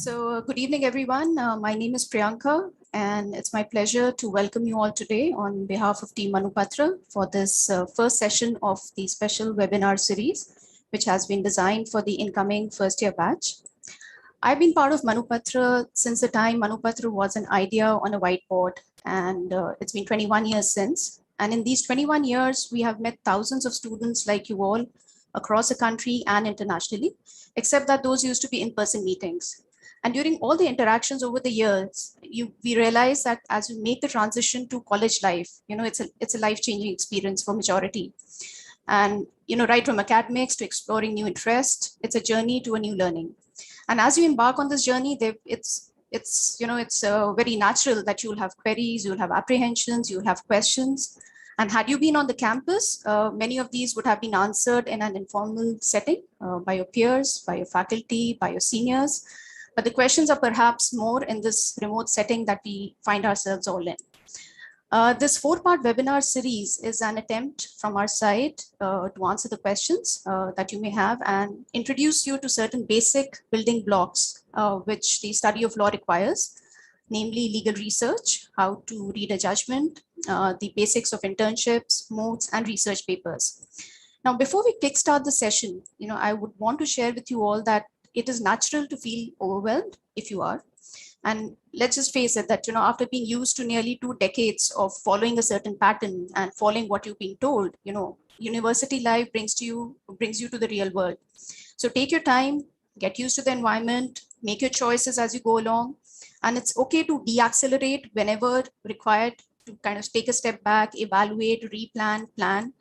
Good evening, everyone. My name is Priyanka, and it's my pleasure to welcome you all today on behalf of Team Manupatra for this first session of the special webinar series, which has been designed for the incoming first year batch. I've been part of Manupatra since the time Manupatra was an idea on a whiteboard, and it's been 21 years since. And in these 21 years, we have met thousands of students like you all across the country and internationally, except that those used to be in-person meetings. And during all the interactions over the years, we realize that as we make the transition to college life, it's a life-changing experience for majority. And right from academics to exploring new interests, it's a journey to a new learning. And as you embark on this journey, it's very natural that you'll have queries, you'll have apprehensions, you'll have questions. And had you been on the campus, many of these would have been answered in an informal setting by your peers, by your faculty, by your seniors. But the questions are perhaps more in this remote setting that we find ourselves all in. This 4-part webinar series is an attempt from our side to answer the questions that you may have and introduce you to certain basic building blocks which the study of law requires, namely legal research, how to read a judgment, the basics of internships, moots, and research papers. Now, before we kickstart the session, I would want to share with you all that it is natural to feel overwhelmed if you are. And let's just face it that, after being used to nearly 2 decades of following a certain pattern and following what you've been told, university life brings you to the real world. So take your time, get used to the environment, make your choices as you go along. And it's okay to deaccelerate whenever required to kind of take a step back, evaluate, replan, plan.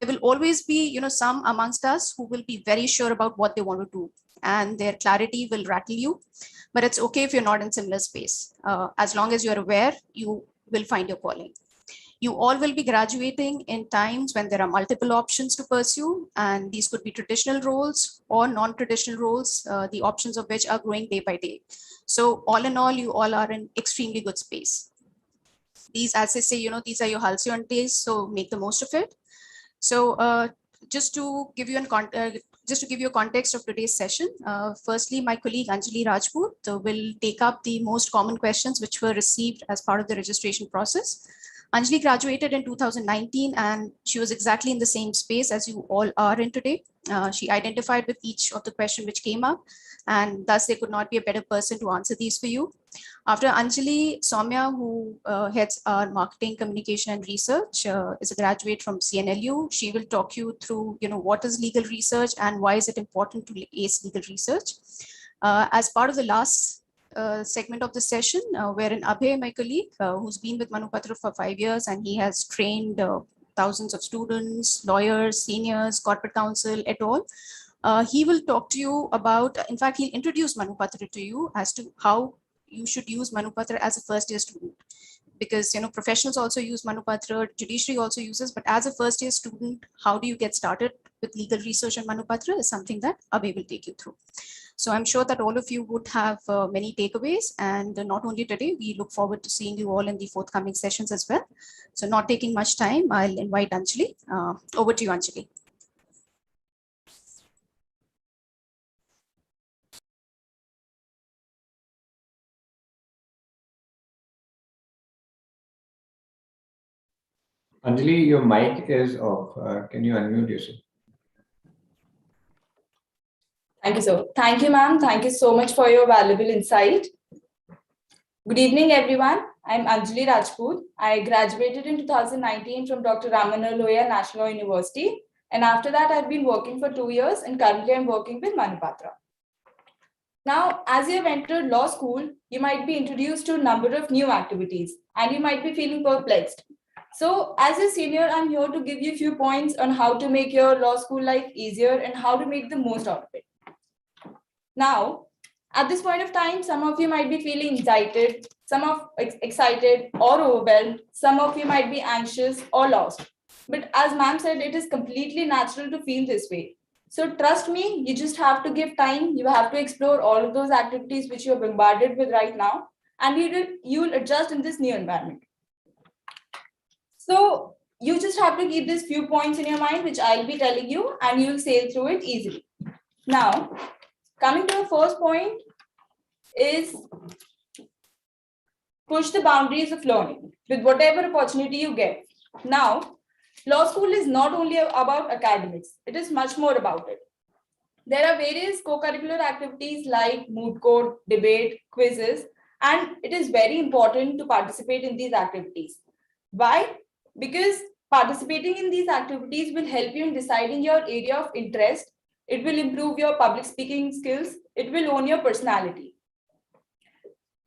There will always be, some amongst us who will be very sure about what they want to do, and their clarity will rattle you. But it's okay if you're not in similar space. As long as you're aware, you will find your calling. You all will be graduating in times when there are multiple options to pursue, and these could be traditional roles or non-traditional roles, the options of which are growing day by day. So all in all, you all are in extremely good space. These, as I say, these are your halcyon days, so make the most of it. So just to give you a context of today's session, firstly, my colleague Anjali Rajput will take up the most common questions which were received as part of the registration process. Anjali graduated in 2019, and she was exactly in the same space as you all are in today. She identified with each of the questions which came up, and thus there could not be a better person to answer these for you. After Anjali, Soumya, who heads our marketing, communication, and research, is a graduate from CNLU. She will talk you through, what is legal research and why is it important to ace legal research. As part of the last segment of the session, wherein Abhay, my colleague, who's been with Manupatra for 5 years, and he has trained thousands of students, lawyers, seniors, corporate counsel, et al. He will talk to you about, in fact, he'll introduce Manupatra to you as to how you should use Manupatra as a first year student. Because, professionals also use Manupatra, judiciary also uses, but as a first year student, how do you get started with legal research on Manupatra is something that Abhay will take you through. So I'm sure that all of you would have many takeaways, and not only today, we look forward to seeing you all in the forthcoming sessions as well. So not taking much time, I'll invite Anjali. Over to you, Anjali. Anjali, your mic is off. Can you unmute yourself? Thank you, sir. Thank you, ma'am. Thank you so much for your valuable insight. Good evening, everyone. I'm Anjali Rajput. I graduated in 2019 from Dr. Ramanaloya National University. And after that, I've been working for 2 years, and currently I'm working with Manupatra. Now, as you have entered law school, you might be introduced to a number of new activities, and you might be feeling perplexed. So as a senior, I'm here to give you a few points on how to make your law school life easier and how to make the most out of it. Now, at this point of time, some of you might be feeling excited, excited or overwhelmed. Some of you might be anxious or lost. But as ma'am said, it is completely natural to feel this way. So trust me, you just have to give time. You have to explore all of those activities which you're bombarded with right now, and you will adjust in this new environment. So you just have to keep these few points in your mind, which I'll be telling you, and you'll sail through it easily. Now, coming to the first point, is push the boundaries of learning with whatever opportunity you get. Now, law school is not only about academics, it is much more about it. There are various co-curricular activities like moot court, debate, quizzes, and it is very important to participate in these activities. Why? Because participating in these activities will help you in deciding your area of interest. It will improve your public speaking skills. It will own your personality.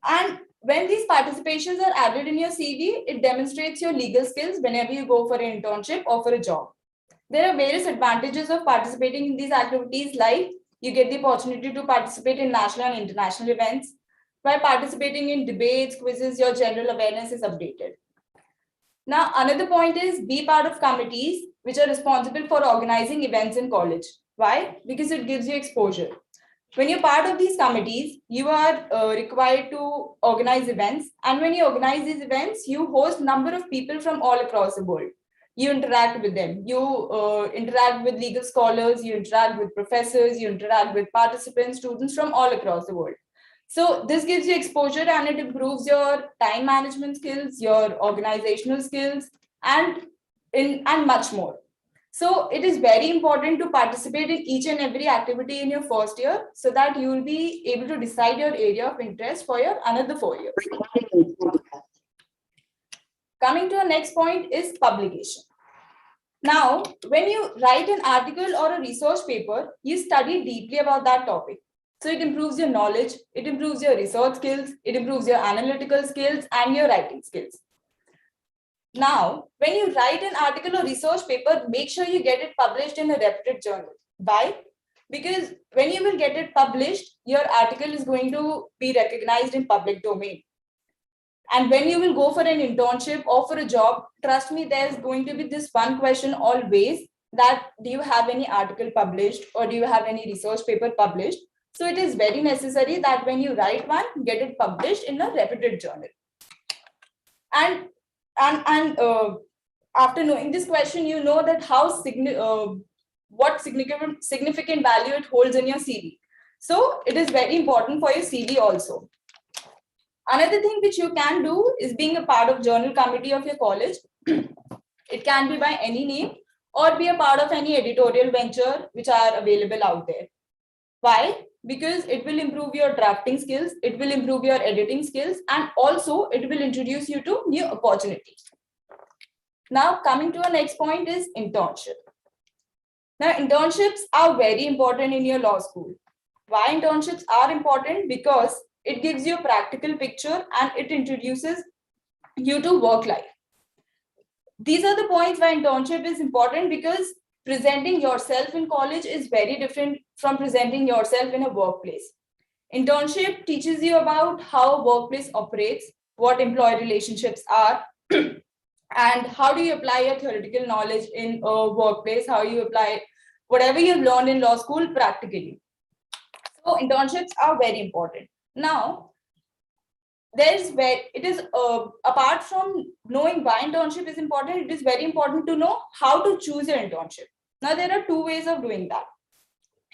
And when these participations are added in your CV, it demonstrates your legal skills whenever you go for an internship or for a job. There are various advantages of participating in these activities, like you get the opportunity to participate in national and international events. By participating in debates, quizzes, your general awareness is updated. Now, another point is be part of committees which are responsible for organizing events in college. Why? Because it gives you exposure. When you're part of these committees, you are required to organize events. And when you organize these events, you host a number of people from all across the world. You interact with them. You interact with legal scholars, you interact with professors, you interact with participants, students from all across the world. So this gives you exposure and it improves your time management skills, your organizational skills, and much more. So it is very important to participate in each and every activity in your first year so that you will be able to decide your area of interest for your another 4 years. Coming to our next point is publication. Now, when you write an article or a research paper, you study deeply about that topic. So it improves your knowledge, it improves your research skills, it improves your analytical skills and your writing skills. Now, when you write an article or research paper, make sure you get it published in a reputed journal. Why? Because when you will get it published, your article is going to be recognized in public domain. And when you will go for an internship or for a job, trust me, there's going to be this one question always that do you have any article published or do you have any research paper published? So it is very necessary that when you write one, get it published in a reputed journal. And after knowing this question, you know that what significant value it holds in your CV. So it is very important for your CV also. Another thing which you can do is being a part of journal committee of your college. It can be by any name or be a part of any editorial venture which are available out there. Why? Because it will improve your drafting skills, it will improve your editing skills, and also it will introduce you to new opportunities. Now, coming to our next point is internship. Now, internships are very important in your law school. Why internships are important? Because it gives you a practical picture and it introduces you to work life. These are the points why internship is important, because presenting yourself in college is very different from presenting yourself in a workplace. Internship teaches you about how a workplace operates, what employee relationships are, and how do you apply your theoretical knowledge in a workplace, how you apply whatever you've learned in law school practically. So internships are very important. Now, apart from knowing why internship is important, it is very important to know how to choose your internship. Now, there are two ways of doing that.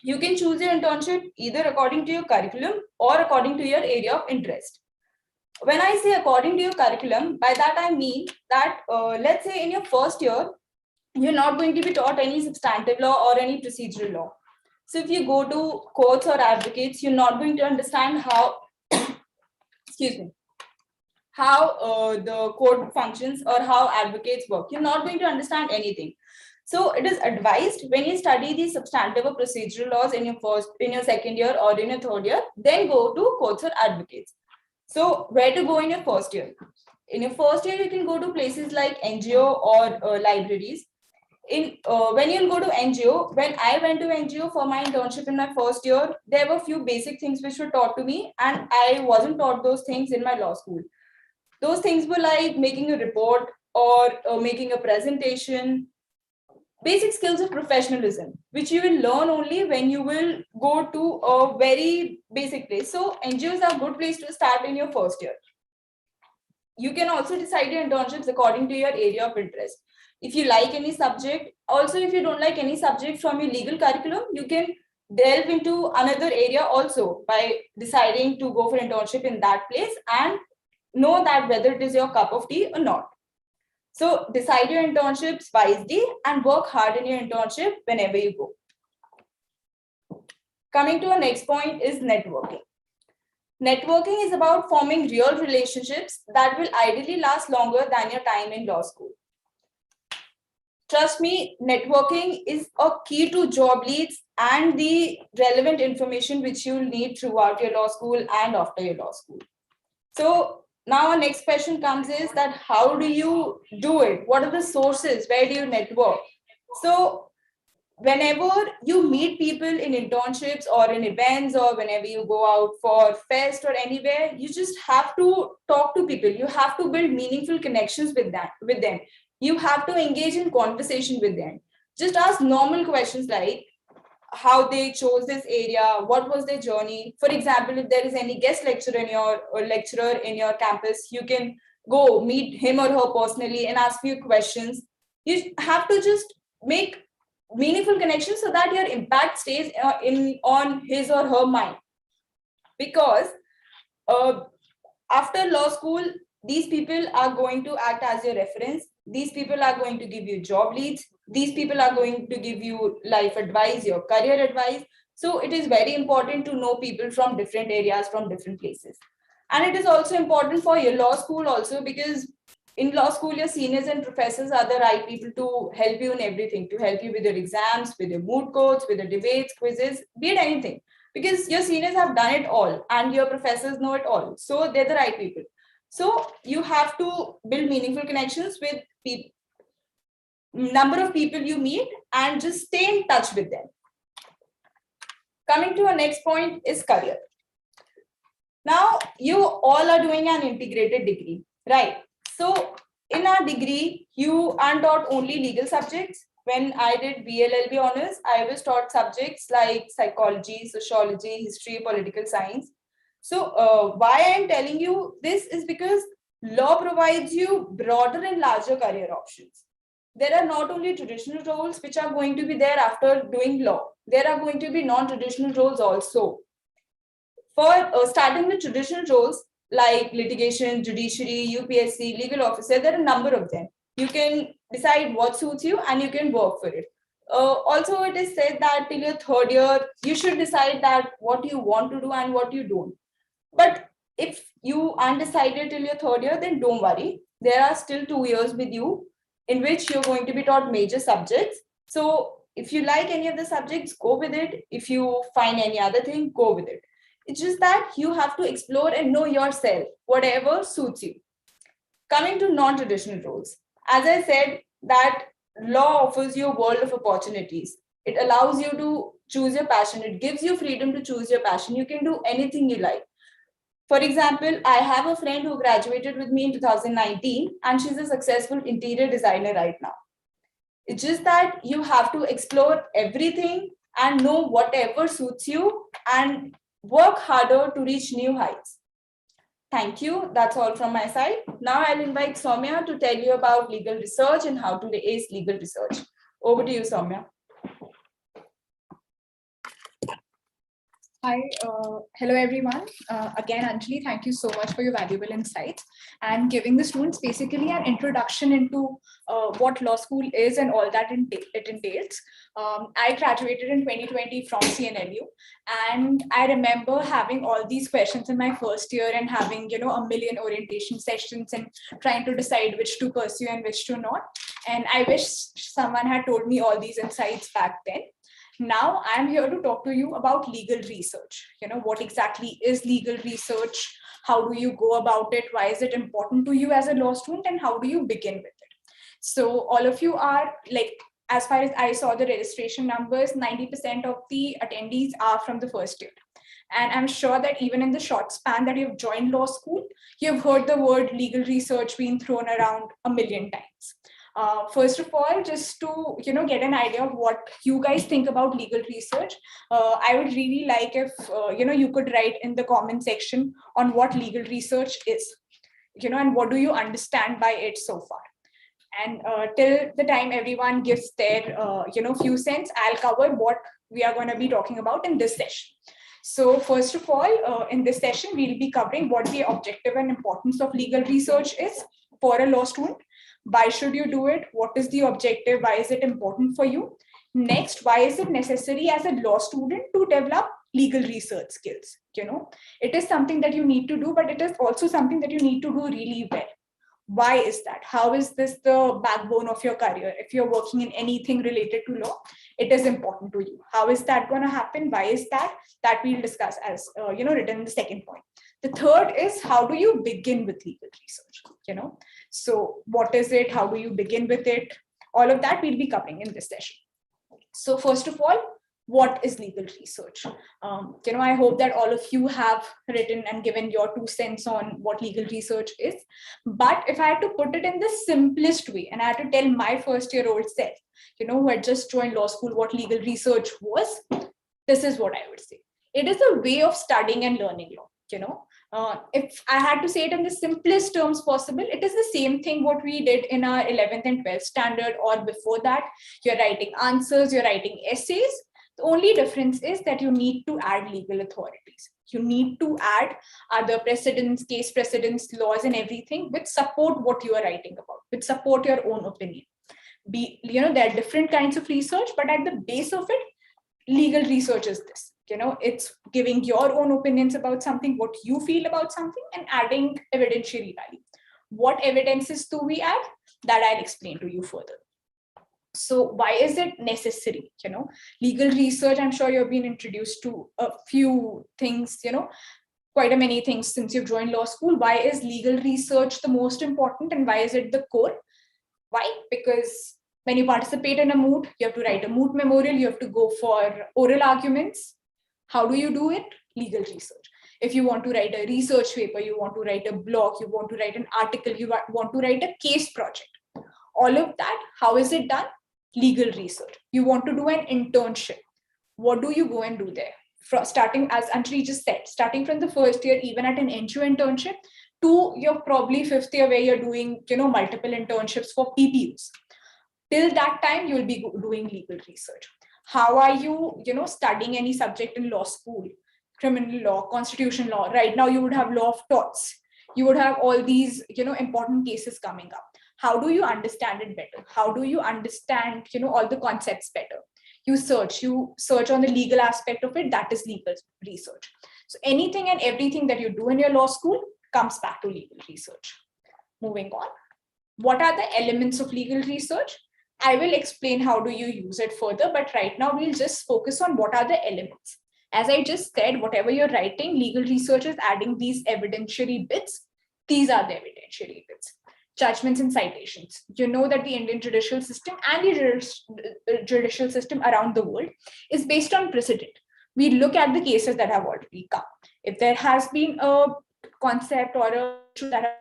You can choose your internship either according to your curriculum or according to your area of interest. When I say according to your curriculum, by that I mean that let's say in your first year, you're not going to be taught any substantive law or any procedural law. So if you go to courts or advocates, you're not going to understand how how the court functions or how advocates work. You're not going to understand anything. So it is advised when you study these substantive or procedural laws in your second year or in your third year, then go to courts or advocates. So where to go in your first year? In your first year, you can go to places like NGO or libraries. When you go to NGO, when I went to NGO for my internship in my first year, there were a few basic things which were taught to me, and I wasn't taught those things in my law school. Those things were like making a report or making a presentation, basic skills of professionalism, which you will learn only when you will go to a very basic place. So NGOs are a good place to start in your first year. You can also decide your internships according to your area of interest. If you like any subject, also if you don't like any subject from your legal curriculum, you can delve into another area also by deciding to go for internship in that place and know that whether it is your cup of tea or not. So decide your internships wisely and work hard in your internship whenever you go. Coming to our next point is networking. Networking is about forming real relationships that will ideally last longer than your time in law school. Trust me, networking is a key to job leads and the relevant information which you'll need throughout your law school and after your law school. So now our next question comes is that how do you do it? What are the sources? Where do you network? So whenever you meet people in internships or in events or whenever you go out for fest or anywhere, you just have to talk to people. You have to build meaningful connections with them. You have to engage in conversation with them. Just ask normal questions like how they chose this area, what was their journey. For example, if there is any guest lecturer in your campus, you can go meet him or her personally and ask few questions. You have to just make meaningful connections so that your impact stays on his or her mind. Because after law school, these people are going to act as your reference. These people are going to give you job leads. These people are going to give you life advice, your career advice. So it is very important to know people from different areas, from different places. And it is also important for your law school also, because in law school, your seniors and professors are the right people to help you in everything, to help you with your exams, with your moot courts, with the debates, quizzes, be it anything. Because your seniors have done it all and your professors know it all. So they're the right people. So you have to build meaningful connections with number of people you meet and just stay in touch with them. Coming to our next point is career. Now, you all are doing an integrated degree, right? So in our degree, you aren't taught only legal subjects. When I did BLLB honors, I was taught subjects like psychology, sociology, history, political science. So why I'm telling you this is because law provides you broader and larger career options. There are not only traditional roles which are going to be there after doing law. There are going to be non-traditional roles also. For starting with traditional roles like litigation, judiciary, UPSC, legal officer, there are a number of them. You can decide what suits you and you can work for it. Also, it is said that till your third year, you should decide that what you want to do and what you don't. But if you undecided till your third year, then don't worry. There are still 2 years with you in which you're going to be taught major subjects. So if you like any of the subjects, go with it. If you find any other thing, go with it. It's just that you have to explore and know yourself, whatever suits you. Coming to non-traditional roles. As I said, that law offers you a world of opportunities. It allows you to choose your passion. It gives you freedom to choose your passion. You can do anything you like. For example, I have a friend who graduated with me in 2019 and she's a successful interior designer right now. It's just that you have to explore everything and know whatever suits you and work harder to reach new heights. Thank you. That's all from my side. Now I'll invite Soumya to tell you about legal research and how to ace legal research. Over to you, Soumya. Hi, hello everyone. Again, Anjali, thank you so much for your valuable insights and giving the students basically an introduction into what law school is and all that it entails. I graduated in 2020 from CNLU, and I remember having all these questions in my first year and having, a million orientation sessions and trying to decide which to pursue and which to not. And I wish someone had told me all these insights back then. Now I'm here to talk to you about legal research. What exactly is legal research? How do you go about it? Why is it important to you as a law student? And how do you begin with it? So all of you are as far as I saw the registration numbers, 90% of the attendees are from the first year. And I'm sure that even in the short span that you've joined law school, you've heard the word legal research being thrown around a million times. First of all, just to get an idea of what you guys think about legal research, I would really like if you could write in the comment section on what legal research is, and what do you understand by it so far. And till the time everyone gives their few cents, I'll cover what we are going to be talking about in this session. So first of all, in this session, we'll be covering what the objective and importance of legal research is for a law student. Why should you do it? What is the objective? Why is it important for you? Next, why is it necessary as a law student to develop legal research skills? It is something that you need to do, but it is also something that you need to do really well. Why is that? How is this the backbone of your career? If you're working in anything related to law, it is important to you. How is that going to happen? Why is that? That we'll discuss as written in the second point. The third is, how do you begin with legal research? So what is it? How do you begin with it? All of that we'll be covering in this session. So first of all, what is legal research? I hope that all of you have written and given your 2 cents on what legal research is. But if I had to put it in the simplest way, and I had to tell my first-year-old self, who had just joined law school, what legal research was, this is what I would say. It is a way of studying and learning law. If I had to say it in the simplest terms possible, it is the same thing what we did in our 11th and 12th standard or before that. You're writing answers, you're writing essays. The only difference is that you need to add legal authorities. You need to add other precedents, case precedents, laws and everything which support what you are writing about, which support your own opinion. There are different kinds of research, but at the base of it, legal research is this. It's giving your own opinions about something, what you feel about something, and adding evidentiary value. What evidences do we add? That I'll explain to you further. So why is it necessary? Legal research, I'm sure you've been introduced to a few things, quite a many things since you've joined law school. Why is legal research the most important and why is it the core? Why? Because when you participate in a moot, you have to write a moot memorial, you have to go for oral arguments. How do you do it? Legal research. If you want to write a research paper, you want to write a blog, you want to write an article, you want to write a case project. All of that, how is it done? Legal research. You want to do an internship. What do you go and do there? Starting, as Anjali just said, starting from the first year, even at an NGO internship, to your probably 5th year where you're doing, multiple internships for PPUs. Till that time, you'll be doing legal research. How are you, studying any subject in law school, criminal law, constitution law? Right now, you would have law of torts. You would have all these, important cases coming up. How do you understand it better? How do you understand, all the concepts better? You search on the legal aspect of it. That is legal research. So anything and everything that you do in your law school comes back to legal research. Moving on. What are the elements of legal research? I will explain how do you use it further, but right now we'll just focus on what are the elements. As I just said, whatever you're writing, legal research is adding these evidentiary bits. These are the evidentiary bits. Judgments and citations. You know that the Indian judicial system and the judicial system around the world is based on precedent. We look at the cases that have already come. If there has been a concept or a issue that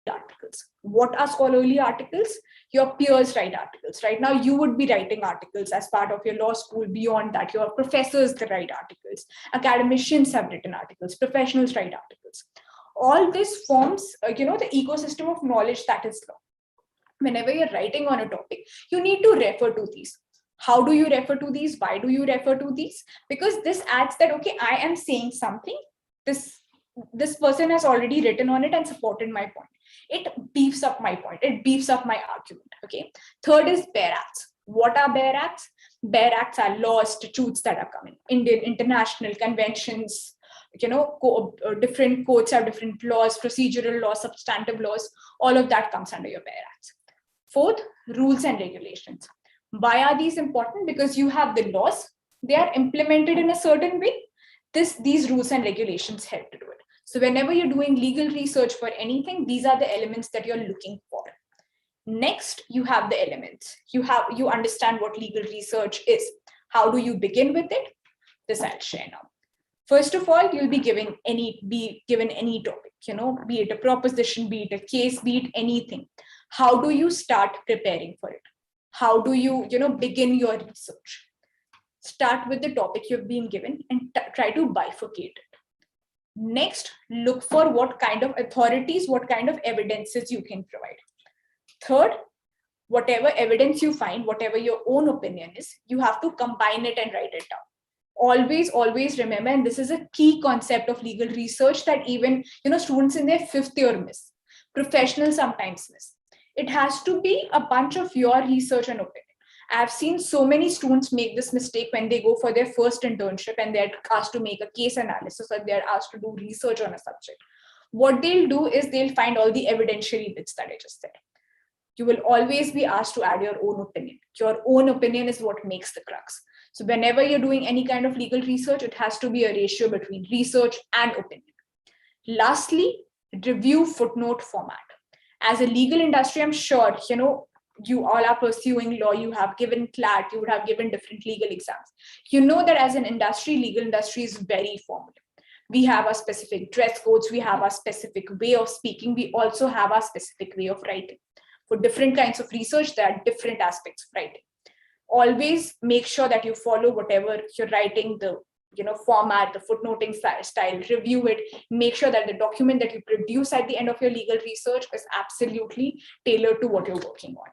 articles. What are scholarly articles? Your peers write articles. Right now, you would be writing articles as part of your law school. Beyond that, your professors write articles. Academicians have written articles. Professionals write articles. All this forms, the ecosystem of knowledge that is law. Whenever you're writing on a topic, you need to refer to these. How do you refer to these? Why do you refer to these? Because this adds that, okay, I am saying something. This person has already written on it and supported my point. It beefs up my point. It beefs up my argument. Okay. Third is bare acts. What are bare acts? Bare acts are laws, statutes that are coming. Indian, international conventions, different courts have different laws, procedural laws, substantive laws. All of that comes under your bare acts. Fourth, rules and regulations. Why are these important? Because you have the laws. They are implemented in a certain way. These rules and regulations help to do it. So whenever you're doing legal research for anything, these are the elements that you're looking for. Next, you have the elements. You understand what legal research is. How do you begin with it? This I'll share now. First of all, you'll be given any topic, be it a proposition, be it a case, be it anything. How do you start preparing for it? How do you, begin your research? Start with the topic you've been given and try to bifurcate it. Next, look for what kind of authorities, what kind of evidences you can provide. Third, whatever evidence you find, whatever your own opinion is, you have to combine it and write it down. Always remember, and this is a key concept of legal research that even students in their 5th year miss, professionals sometimes miss. It has to be a bunch of your research and opinion. I've seen so many students make this mistake when they go for their first internship and they're asked to make a case analysis or they're asked to do research on a subject. What they'll do is they'll find all the evidentiary bits that I just said. You will always be asked to add your own opinion. Your own opinion is what makes the crux. So whenever you're doing any kind of legal research, it has to be a ratio between research and opinion. Lastly, review footnote format. As a legal industry, I'm sure, you all are pursuing law, you have given CLAT, you would have given different legal exams. You know that as an industry, legal industry is very formal. We have our specific dress codes, we have our specific way of speaking, we also have our specific way of writing. For different kinds of research, there are different aspects of writing. Always make sure that you follow whatever you're writing, the format, the footnoting style, review it, make sure that the document that you produce at the end of your legal research is absolutely tailored to what you're working on.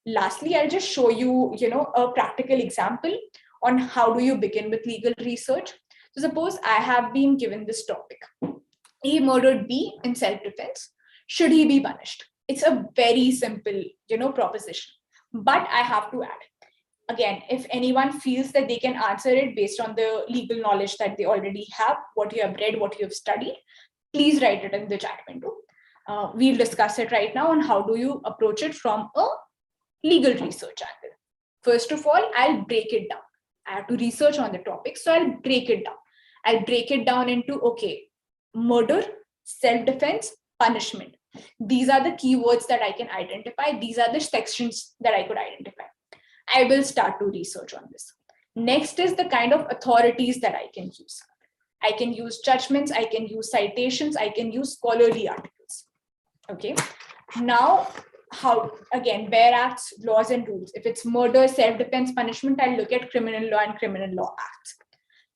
Lastly, I'll just show you, a practical example on how do you begin with legal research. So suppose I have been given this topic. A murdered B in self-defense. Should he be punished? It's a very simple, proposition, but I have to add. Again, if anyone feels that they can answer it based on the legal knowledge that they already have, what you have read, what you have studied, please write it in the chat window. We'll discuss it right now on how do you approach it from a legal research angle. First of all, I'll break it down. I have to research on the topic, so I'll break it down. I'll break it down into, okay, murder, self-defense, punishment. These are the keywords that I can identify. These are the sections that I could identify. I will start to research on this. Next is the kind of authorities that I can use. I can use judgments, I can use citations, I can use scholarly articles. Okay. Now, where acts, laws and rules. If it's murder, self-defense, punishment, I'll look at criminal law and criminal law acts.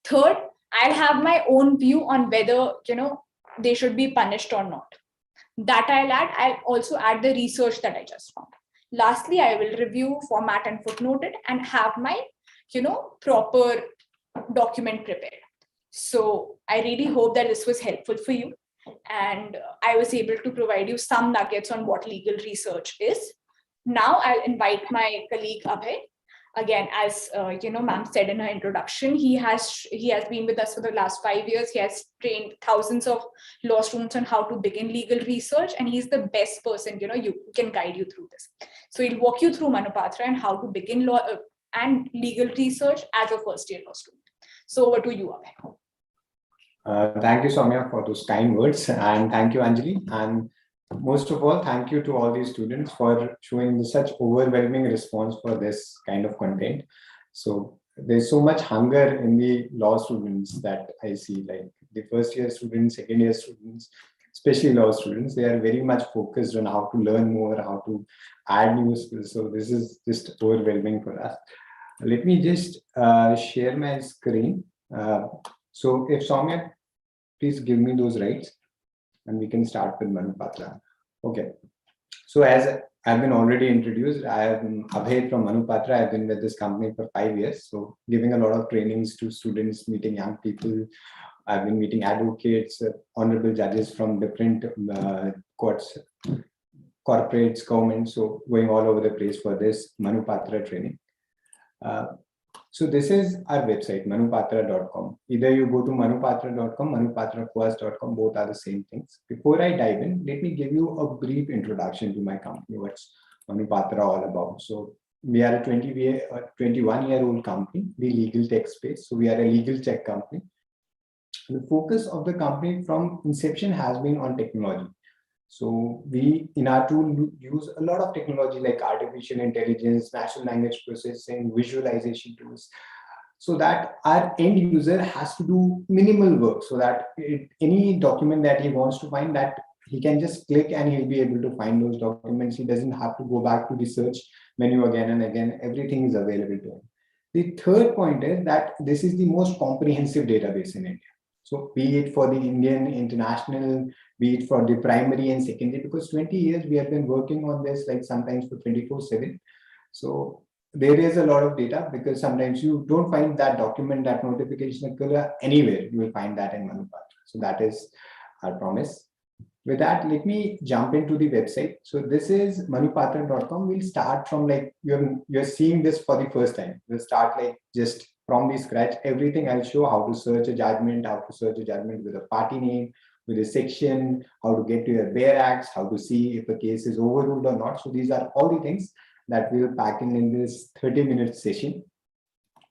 Third, I'll have my own view on whether, they should be punished or not. That I'll add. I'll also add the research that I just found. Lastly, I will review, format and footnote it and have my, proper document prepared. So I really hope that this was helpful for you. And I was able to provide you some nuggets on what legal research is. Now I'll invite my colleague Abhay. Again, as ma'am said in her introduction, he has been with us for the last 5 years. He has trained thousands of law students on how to begin legal research, and he's the best person, you can guide you through this. So he'll walk you through Manupatra and how to begin law and legal research as a first-year law student. So over to you, Abhay. Thank you, Soumya, for those kind words, and thank you, Anjali. And most of all, thank you to all these students for showing such overwhelming response for this kind of content. So there's so much hunger in the law students that I see, like the first year students, second year students, especially law students, they are very much focused on how to learn more, how to add new skills. So this is just overwhelming for us. Let me just share my screen. So if Soumya, please give me those rights and we can start with Manupatra. Okay. So as I've been already introduced, I am Abhay from Manupatra. I've been with this company for 5 years. So giving a lot of trainings to students, meeting young people. I've been meeting advocates, honorable judges from different courts, corporates, government. So going all over the place for this Manupatra training. So this is our website, manupatra.com. Either you go to manupatra.com, manupatraquas.com, both are the same things. Before I dive in, let me give you a brief introduction to my company, what's Manupatra all about. So we are a 21-year-old company, the legal tech space. So we are a legal tech company. The focus of the company from inception has been on technology. So we, in our tool, use a lot of technology like artificial intelligence, natural language processing, visualization tools, so that our end user has to do minimal work, so that any document that he wants to find, that he can just click and he'll be able to find those documents. He doesn't have to go back to the search menu again and again. Everything is available to him. The third point is that this is the most comprehensive database in India. So be it for the Indian, international, be it for the primary and secondary, because 20 years we have been working on this, like sometimes for 24/7. So there is a lot of data, because sometimes you don't find that document, that notification anywhere. You will find that in Manupatra. So that is our promise. With that, let me jump into the website. So this is manupatra.com. We'll start from like, you're seeing this for the first time. We'll start like just from the scratch. Everything I'll show: how to search a judgment, how to search a judgment with a party name, with a section, how to get to your bare acts, how to see if a case is overruled or not. So these are all the things that we'll pack in this 30-minute session.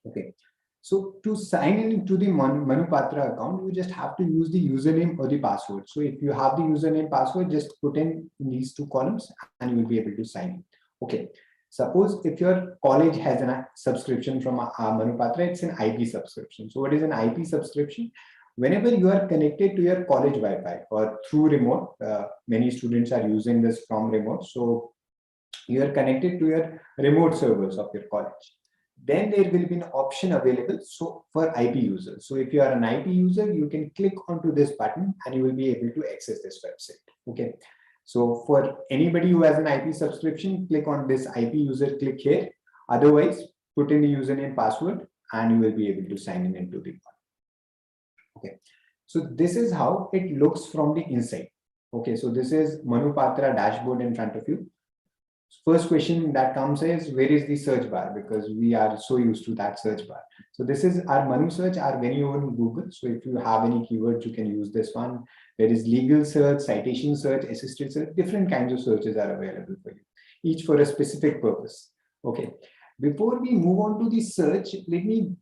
Okay. So to sign into the Manupatra account, you just have to use the username or the password. So if you have the username password, just put in these two columns and you will be able to sign in. Okay. Suppose if your college has a subscription from Manupatra, it's an IP subscription. So what is an IP subscription? Whenever you are connected to your college Wi-Fi or through remote, many students are using this from remote. So you are connected to your remote servers of your college. Then there will be an option available for IP users. So if you are an IP user, you can click onto this button and you will be able to access this website. Okay. So for anybody who has an IP subscription, click on this IP user, click here. Otherwise, put in the username, password, and you will be able to sign in into the one. Okay. So this is how it looks from the inside. Okay. So this is Manupatra dashboard in front of you. First question that comes is, where is the search bar? Because we are so used to that search bar. So this is our Manu search, our when you open Google. So if you have any keywords, you can use this one. There is legal search, citation search, assisted search. Different kinds of searches are available for you, each for a specific purpose. Okay. Before we move on to the search, let me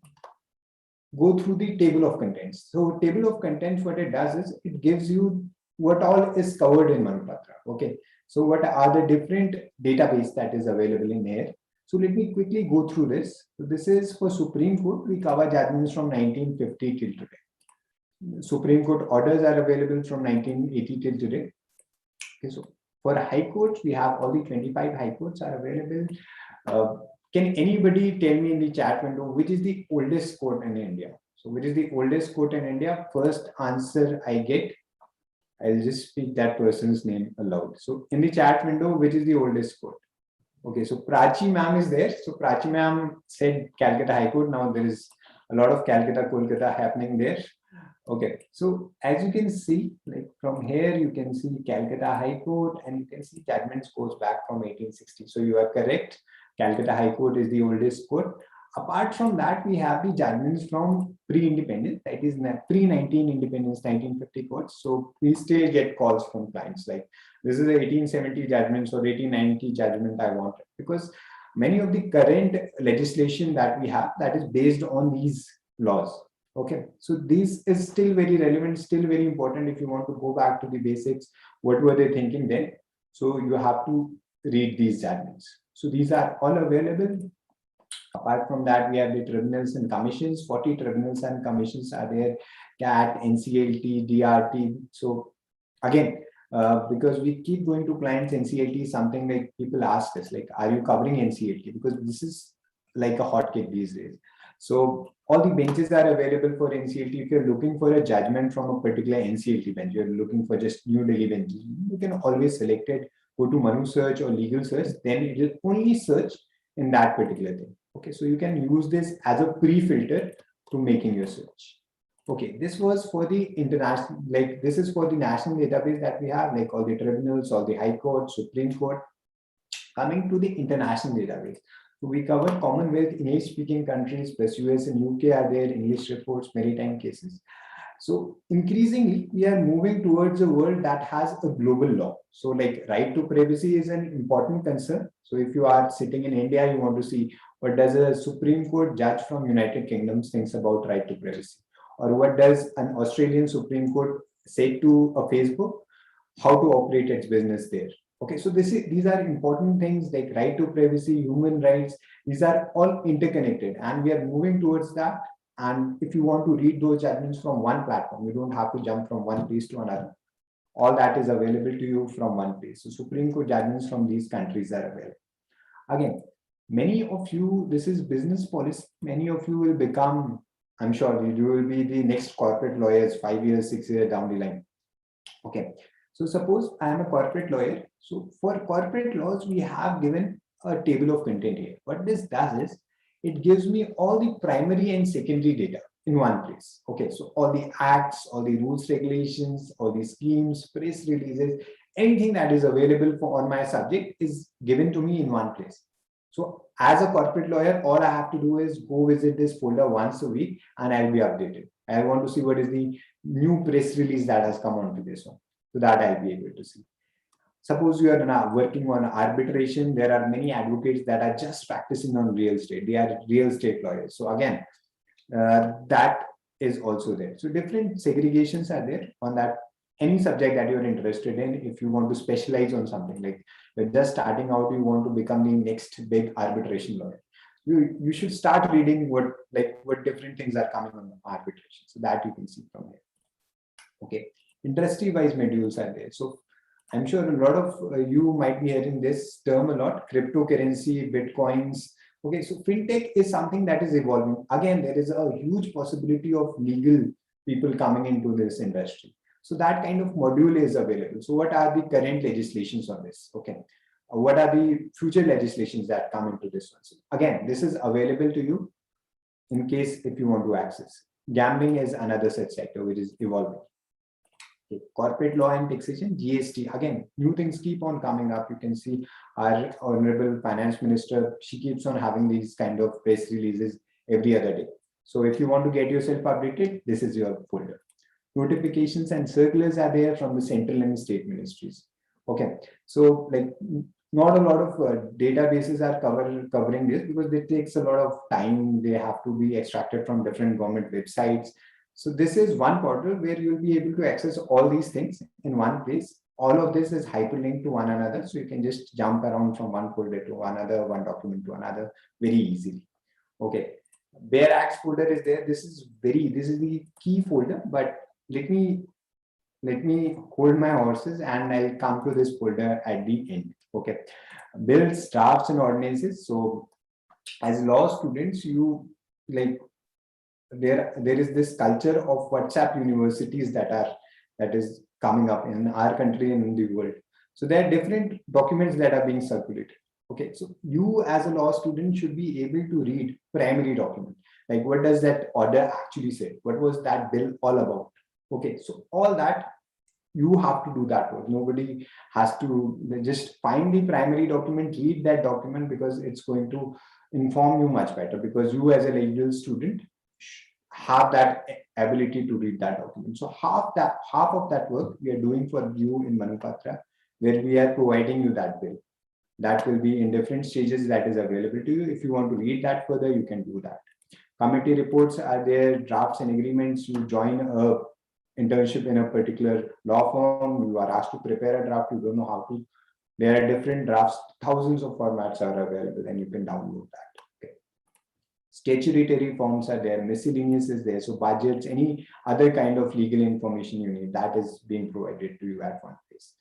go through the table of contents. So table of contents, what it does is it gives you what all is covered in Manupatra. Okay. So what are the different database that is available in here? So let me quickly go through this. So this is for Supreme Court. We cover judgments from 1950 till today. Supreme Court orders are available from 1980 till today. Okay, so for High Courts, we have all the 25 High Courts are available. Can anybody tell me in the chat window which is the oldest court in India? So which is the oldest court in India? First answer I get, I'll just speak that person's name aloud. So in the chat window, which is the oldest court? Okay, so Prachi ma'am is there. So Prachi ma'am said Calcutta High Court. Now there is a lot of Calcutta, Kolkata happening there. Okay, so as you can see, like from here, you can see Calcutta High Court and you can see judgments goes back from 1860. So you are correct. Calcutta High Court is the oldest court. Apart from that, we have the judgments from pre-independence, that is pre-19 independence, 1950 courts. So we still get calls from clients like, this is the 1870 judgments or 1890 judgment I want, because many of the current legislation that we have, that is based on these laws. Okay, so this is still very relevant, still very important if you want to go back to the basics. What were they thinking then? So you have to read these judgments. So these are all available. Apart from that, we have the tribunals and commissions. 40 tribunals and commissions are there: CAT, NCLT, DRT. So again, because we keep going to clients, NCLT is something like people ask us, like, are you covering NCLT? Because this is like a hotcake these days. So all the benches are available for NCLT. If you're looking for a judgment from a particular NCLT bench, you're looking for just New Delhi benches, you can always select it, go to Manu search or legal search, then it will only search in that particular thing. Okay, so you can use this as a pre-filter to making your search. Okay, this was for the international, like this is for the national database that we have, like all the tribunals, all the High Court, Supreme Court. Coming to the international database, so we cover Commonwealth, English-speaking countries, plus US and UK are there, English reports, maritime cases. So increasingly, we are moving towards a world that has a global law. So like right to privacy is an important concern. So if you are sitting in India, you want to see what does a Supreme Court judge from United Kingdom thinks about right to privacy, or what does an Australian Supreme Court say to a Facebook, how to operate its business there. Okay, so these are important things like right to privacy, human rights. These are all interconnected, and we are moving towards that. And if you want to read those judgments from one platform, you don't have to jump from one place to another. All that is available to you from one place. So Supreme Court judgments from these countries are available. Again, many of you, this is business policy. Many of you will become I'm sure you will be the next corporate lawyers 5 years, 6 years down the line. Okay. So suppose I am a corporate lawyer. So for corporate laws, we have given a table of content here. What this does is it gives me all the primary and secondary data in one place. Okay. So all the acts, all the rules, regulations, all the schemes, press releases, anything that is available for on my subject is given to me in one place. So as a corporate lawyer, all I have to do is go visit this folder once a week and I'll be updated. I want to see what is the new press release that has come onto this one. So that I'll be able to see. Suppose you are now working on arbitration, there are many advocates that are just practicing on real estate. They are real estate lawyers. So again, that is also there. So different segregations are there on that. Any subject that you're interested in, if you want to specialize on something, like you're just starting out, you want to become the next big arbitration lawyer, you should start reading what different things are coming on arbitration. So that you can see from here. Okay, industry wise modules are there. So I'm sure a lot of you might be hearing this term a lot: cryptocurrency, bitcoins. Okay, so fintech is something that is evolving. Again, there is a huge possibility of legal people coming into this industry. So that kind of module is available. So what are the current legislations on this? Okay. What are the future legislations that come into this one? So again, this is available to you in case if you want to access. Gambling is another such sector which is evolving. Okay. Corporate law and taxation, GST. Again, new things keep on coming up. You can see our Honorable Finance Minister, she keeps on having these kind of press releases every other day. So if you want to get yourself updated, this is your folder. Notifications and circulars are there from the central and state ministries. Okay, so like not a lot of databases are covering this because it takes a lot of time. They have to be extracted from different government websites. So this is one portal where you'll be able to access all these things in one place. All of this is hyperlinked to one another, so you can just jump around from one folder to another, one document to another very easily. Okay, Bare Acts folder is there. This is the key folder, but let me hold my horses and I'll come to this folder at the end. Okay, bills, drafts, and ordinances. So as law students, you like there is this culture of WhatsApp universities that is coming up in our country and in the world. So there are different documents that are being circulated. Okay, so you as a law student should be able to read primary document. Like what does that order actually say? What was that bill all about? Okay, so all that you have to do that work. Nobody has to just find the primary document, read that document, because it's going to inform you much better, because you as a legal student have that ability to read that document. So half of that work we are doing for you in Manupatra, where we are providing you that bill. That will be in different stages that is available to you. If you want to read that further, you can do that. Committee reports are there, drafts and agreements. You join a internship in a particular law firm, you are asked to prepare a draft, you don't know how to. There are different drafts, thousands of formats are available and you can download that. Okay. Statutory forms are there, miscellaneous is there. So budgets, any other kind of legal information you need, that is being provided to you at one place.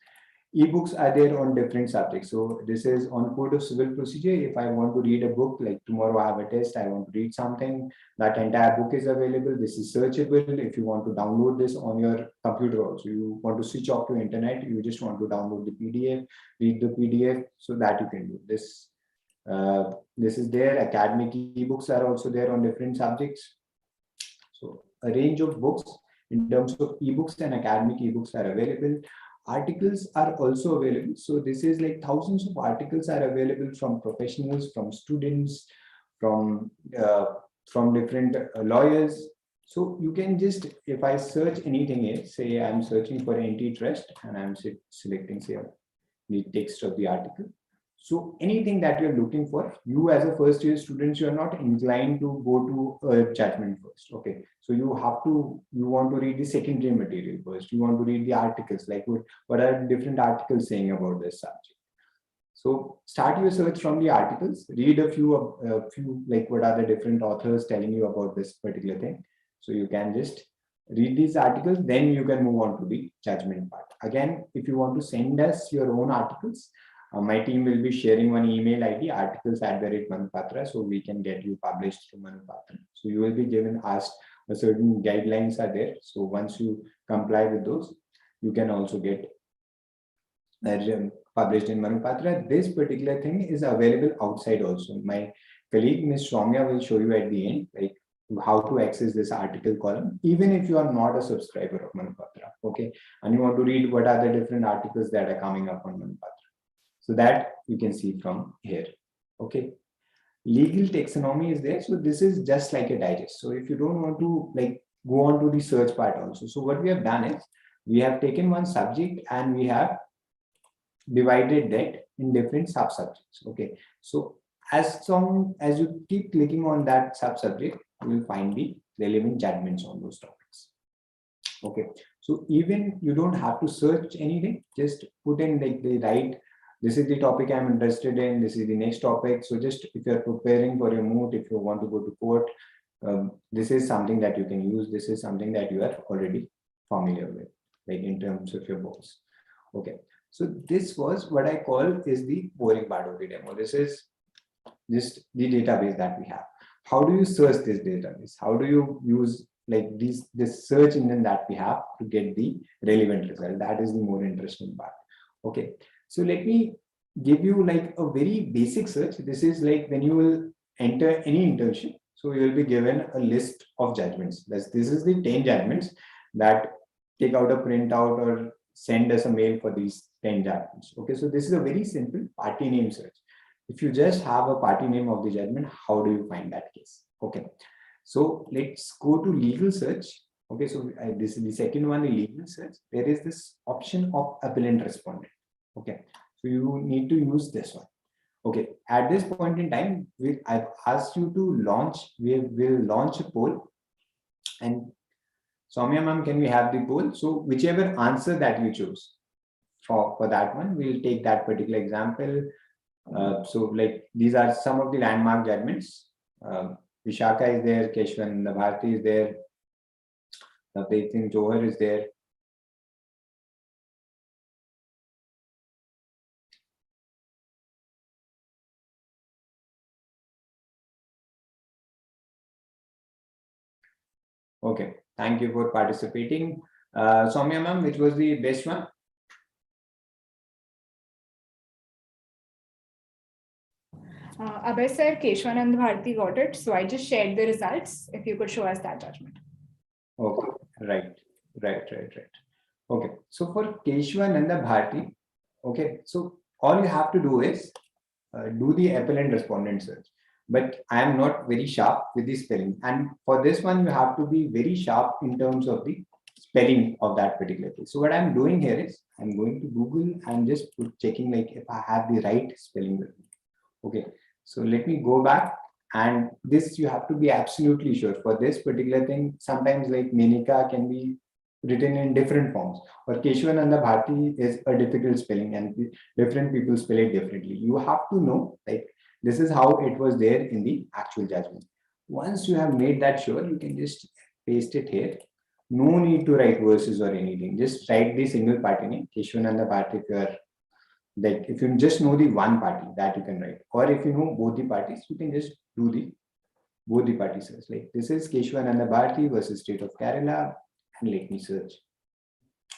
Ebooks are there on different subjects. So this is on Code of Civil Procedure. If I want to read a book, like tomorrow I have a test, I want to read something, that entire book is available. This is searchable. If you want to download this on your computer also, you want to switch off your internet, you just want to download the PDF, read the PDF, so that you can do this. This is there. Academic ebooks are also there on different subjects. So a range of books in terms of ebooks and academic ebooks are available. Articles are also available. So this is like thousands of articles are available from professionals, from students, from different lawyers. So you can just, if I search anything here, say I'm searching for antitrust and I'm selecting, say, the text of the article. So anything that you're looking for, you as a first year student, you're not inclined to go to a judgment first. Okay. So you want to read the secondary material first. You want to read the articles, like what are different articles saying about this subject. So start your search from the articles, read a few like what are the different authors telling you about this particular thing. So you can just read these articles, then you can move on to the judgment part. Again, if you want to send us your own articles, My team will be sharing one email ID, articles@Manupatra, so we can get you published through Manupatra. So you will be given asked a certain guidelines are there. So once you comply with those, you can also get published in Manupatra. This particular thing is available outside also. My colleague Ms. Soumya will show you at the end, like how to access this article column, even if you are not a subscriber of Manupatra, okay, and you want to read what are the different articles that are coming up on Manupatra. So that you can see from here, okay. Legal taxonomy is there. So this is just like a digest. So if you don't want to like go on to the search part also. So what we have done is we have taken one subject and we have divided that in different sub-subjects. Okay. So as long as you keep clicking on that sub-subject, you will find the relevant judgments on those topics. Okay. So even you don't have to search anything, just put in like the right, this is the topic I'm interested in, this is the next topic. So just if you're preparing for your moot, if you want to go to court, this is something that you can use. This is something that you are already familiar with, like in terms of your books. Okay. So this was what I call is the boring part of the demo. This is just the database that we have. How do you search this database? How do you use like this search engine that we have to get the relevant result? That is the more interesting part. Okay. So let me give you like a very basic search. This is like when you will enter any internship. So you will be given a list of judgments. This is the 10 judgments that take out a printout or send us a mail for these 10 judgments. Okay, so this is a very simple party name search. If you just have a party name of the judgment, how do you find that case? Okay, so let's go to legal search. Okay, so this is the second one, the legal search. There is this option of appellant respondent. Okay, so you need to use this one. Okay, at this point in time, I've asked you to launch, we will launch a poll. And Soumya ma'am, can we have the poll? So whichever answer that you choose for that one, we'll take that particular example. So like these are some of the landmark judgments. Vishaka is there, Keshwan Bharti is there, Navdeep Singh Johar is there. Okay, thank you for participating. Soumya ma'am, which was the best one? Abhay sir, Keshwan and Bharti got it. So I just shared the results. If you could show us that judgment. Okay, right. Okay, so for Keshwan and the Bharti, okay, so all you have to do is do the appellant respondent search. But I am not very sharp with the spelling. And for this one, you have to be very sharp in terms of the spelling of that particular case. So what I'm doing here is I'm going to Google and just checking like if I have the right spelling with me. Okay, so let me go back, and this you have to be absolutely sure for this particular thing. Sometimes like Menika can be written in different forms, or Keshwan and the Bharti is a difficult spelling and different people spell it differently. You have to know like this is how it was there in the actual judgment. Once you have made that sure, you can just paste it here. No need to write verses or anything. Just write the single party name, Keshwan and the Bharti. If you are like, if you just know the one party, that you can write, or if you know both the parties, you can just do the both the party search. Like this is Keshwan and the Bharti versus State of Kerala, and let me search.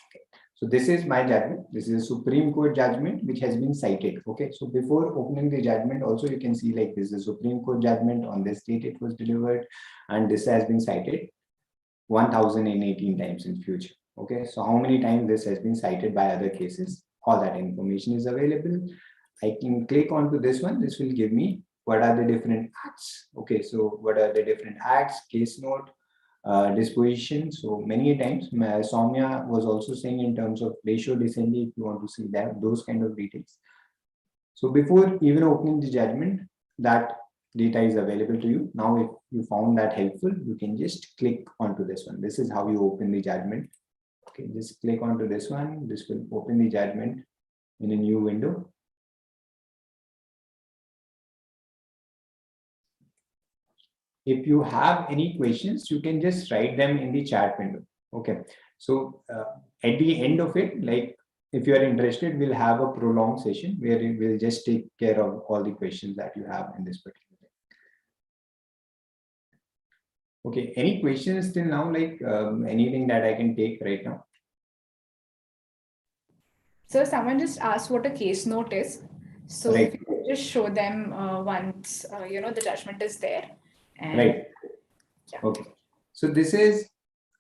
Okay. So this is my judgment. This is a Supreme Court judgment which has been cited. Okay, so before opening the judgment, also you can see like this is a Supreme Court judgment on this date it was delivered, and this has been cited 1018 times in future. Okay, so how many times this has been cited by other cases? All that information is available. I can click onto this one. This will give me what are the different acts. Okay, so what are the different acts, case note, disposition. So many times Soumya was also saying in terms of ratio descendi, if you want to see that, those kind of details. So before even opening the judgment, that data is available to you. Now, if you found that helpful, you can just click onto this one. This is how you open the judgment. Okay, just click onto this one. This will open the judgment in a new window. If you have any questions, you can just write them in the chat window. Okay, so at the end of it, like if you are interested, we'll have a prolonged session where we'll just take care of all the questions that you have in this particular thing. Okay, any questions till now, like anything that I can take right now? So someone just asked what a case note is. So Right. if you could just show them once the judgment is there. And Right. Yeah. Okay. So this is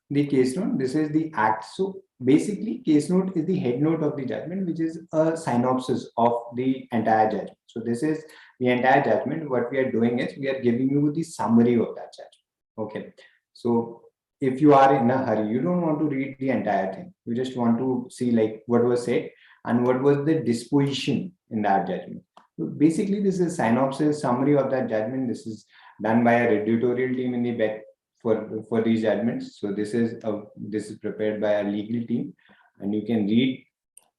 the case note. This is the act. So basically, case note is the head note of the judgment, which is a synopsis of the entire judgment. So this is the entire judgment. What we are doing is we are giving you the summary of that judgment. Okay. So if you are in a hurry, you don't want to read the entire thing. You just want to see like what was said and what was the disposition in that judgment. So basically, this is a synopsis summary of that judgment. This is done by a editorial team in the back for these judgments. So this is prepared by a legal team, and you can read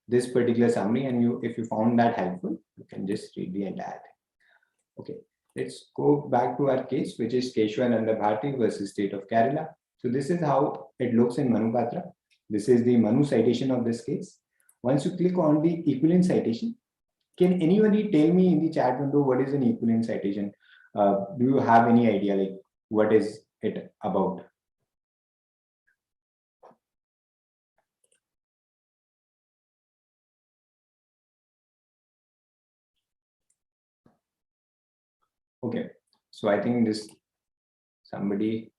this particular summary, and if you found that helpful, you can just read the entire thing. Okay, let's go back to our case, which is Keshwananda Bharti versus State of Kerala. So this is how it looks in Manupatra. This is the Manu citation of this case. Once you click on the equivalent citation, can anybody tell me in the chat window what is an equivalent citation? Do you have any idea like what is it about? Okay, so I think this somebody,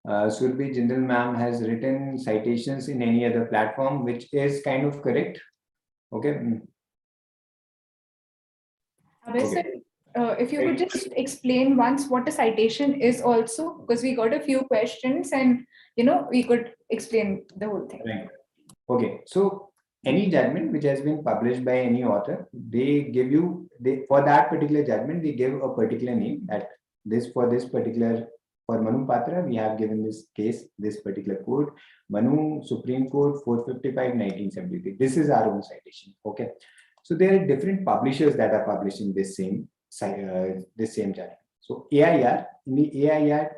Surbhi Jindal ma'am has written citations in any other platform, which is kind of correct. Okay. Okay. If you could just explain once what a citation is also, because we got a few questions and we could explain the whole thing. Right. Okay, so any judgment which has been published by any author, they give you for that particular judgment, they give a particular name. That for Manupatra, we have given this case, this particular code, Manu Supreme Court 455 1973. This is our own citation. Okay, so there are different publishers that are publishing this same judgment. So AIR, in the AIR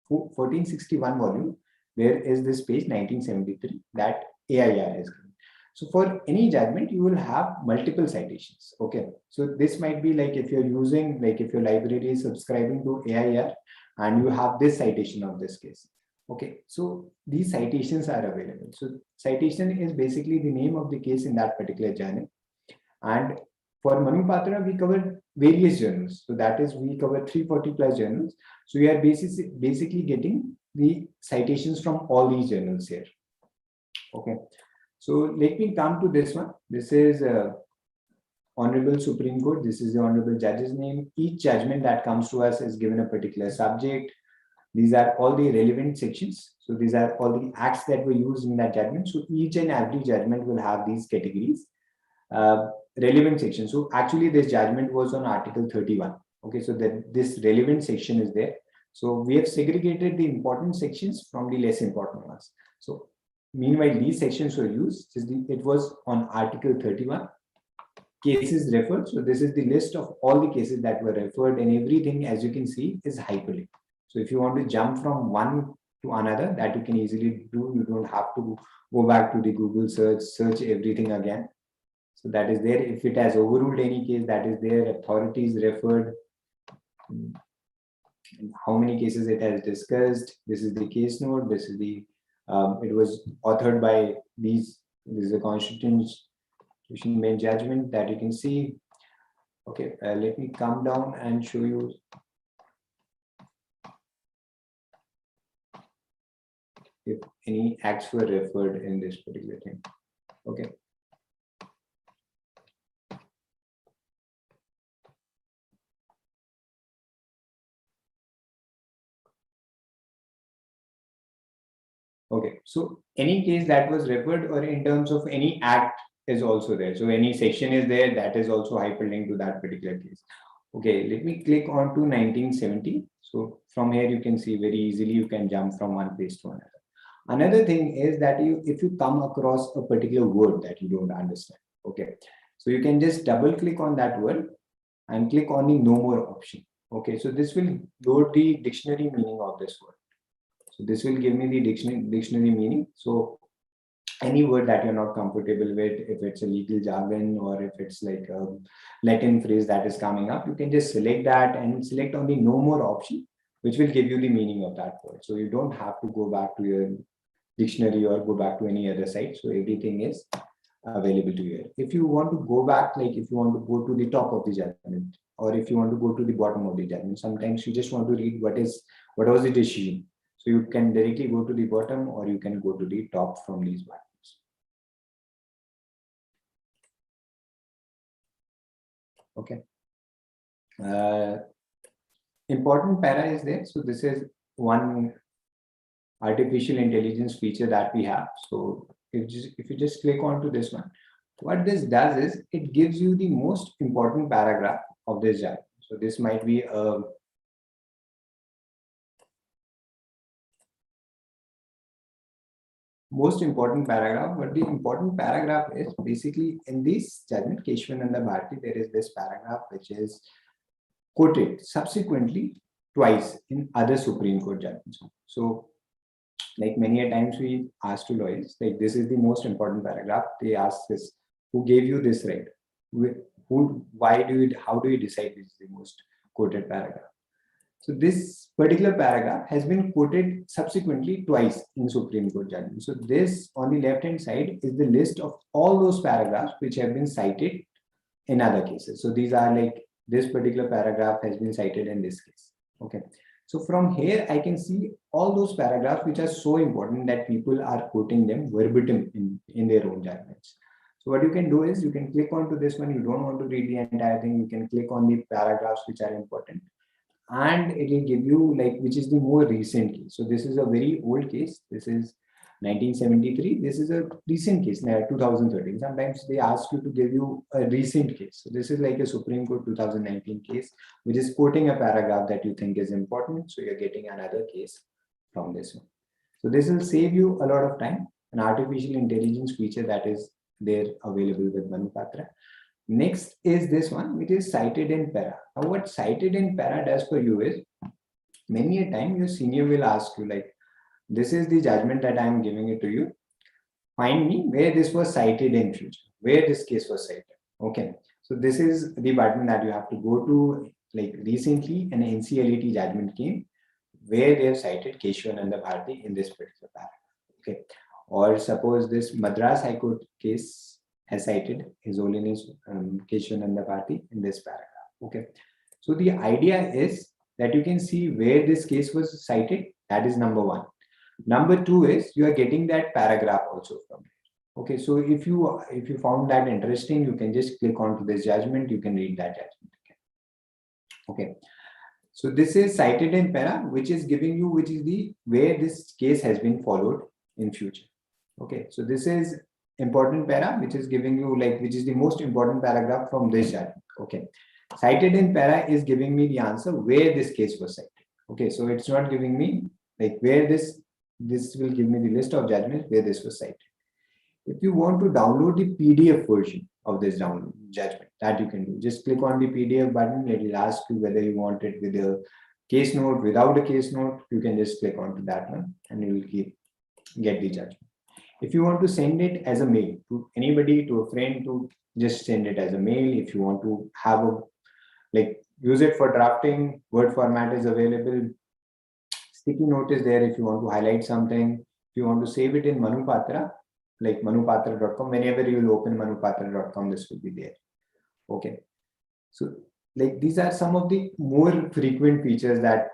1461 volume, there is this page 1973 that AIR is given. So for any judgment, you will have multiple citations. Okay, so this might be like if you're using, like if your library is subscribing to AIR and you have this citation of this case. Okay, so these citations are available. So citation is basically the name of the case in that particular journal. And for Manupatra, we covered various journals. So that is, we covered 340 plus journals. So we are basically getting the citations from all these journals here. Okay. So let me come to this one. This is Honorable Supreme Court. This is the Honorable Judge's name. Each judgment that comes to us is given a particular subject. These are all the relevant sections. So these are all the acts that were used in that judgment. So each and every judgment will have these categories. Relevant section. So actually this judgment was on Article 31. Okay, so this relevant section is there. So we have segregated the important sections from the less important ones. So meanwhile, these sections were used. It was on Article 31. Cases referred. So this is the list of all the cases that were referred, and everything, as you can see, is hyperlinked. So if you want to jump from one to another, that you can easily do. You don't have to go back to the Google search everything again. So that is there. If it has overruled any case, that is there. Authorities referred, how many cases it has discussed. This is the case note. This is the it was authored by these. This is a constitution main judgment that you can see. Okay, let me come down and show you. If any acts were referred in this particular thing. Okay. Okay, so any case that was referred or in terms of any act is also there. So any section is there that is also hyperlinked to that particular case. Okay, let me click on to 1970. So from here you can see very easily you can jump from one page to another. Another thing is that if you come across a particular word that you don't understand, okay, so you can just double click on that word and click on the no more option. Okay, so this will load the dictionary meaning of this word. So this will give me the dictionary meaning. So any word that you're not comfortable with, if it's a legal jargon or if it's like a Latin phrase that is coming up, you can just select that and select on the no more option, which will give you the meaning of that word. So you don't have to go back to your dictionary or go back to any other site. So everything is available to you. If you want to go back, like if you want to go to the top of the judgment, or if you want to go to the bottom of the judgment, sometimes you just want to read what was the decision. So you can directly go to the bottom or you can go to the top from these buttons. Okay. Important para is there. So this is one artificial intelligence feature that we have. So if you just click onto this one, what this does is it gives you the most important paragraph of this judgment. So this might be a most important paragraph, but the important paragraph is basically in this judgment, Keshwananda Bharti, there is this paragraph which is quoted subsequently twice in other Supreme Court judgments. So like many a times we ask to lawyers, like this is the most important paragraph. They ask this, who gave you this right? How do you decide this is the most quoted paragraph? So this particular paragraph has been quoted subsequently twice in Supreme Court judgment. So this on the left-hand side is the list of all those paragraphs which have been cited in other cases. So these are like, this particular paragraph has been cited in this case. Okay. So from here, I can see all those paragraphs which are so important that people are quoting them verbatim in their own judgments. So what you can do is you can click onto this one. You don't want to read the entire thing. You can click on the paragraphs which are important, and it will give you like which is the more recent case. So this is a very old case. This is 1973. This is a recent case, now 2013. Sometimes they ask you to give you a recent case. So this is like a Supreme Court 2019 case, which is quoting a paragraph that you think is important. So you're getting another case from this one. So this will save you a lot of time. An artificial intelligence feature that is there available with Manupatra. Next is this one, which is cited in para. Now what cited in para does for you is, many a time your senior will ask you like, this is the judgment that I am giving it to you. Find me where this was cited in future, where this case was cited. Okay. So this is the button that you have to go to. Like recently an NCLAT judgment came where they have cited Keshwananda Bharti in this particular paragraph. Okay. Or suppose this Madras High Court case has cited His Holiness Keshwananda Bharti in this paragraph. Okay. So the idea is that you can see where this case was cited. That is number one. Number two is you are getting that paragraph also from it. Okay, so if you found that interesting, you can just click onto this judgment. You can read that judgment again. Okay, so this is cited in para, which is giving you which is the where this case has been followed in future. Okay, so this is important para, which is giving you like which is the most important paragraph from this judgment. Okay, cited in para is giving me the answer where this case was cited. Okay, so it's not giving me like where this will give me the list of judgments where this was cited. If you want to download the PDF version of this judgment, that you can do. Just click on the PDF button. It will ask you whether you want it with a case note, without a case note. You can just click onto that one and you will get the judgment. If you want to send it as a mail to anybody, to a friend, to just send it as a mail. If you want to have use it for drafting, Word format is available. Sticky note is there if you want to highlight something. If you want to save it in Manupatra, like manupatra.com, whenever you will open manupatra.com, this will be there. Okay. So like these are some of the more frequent features that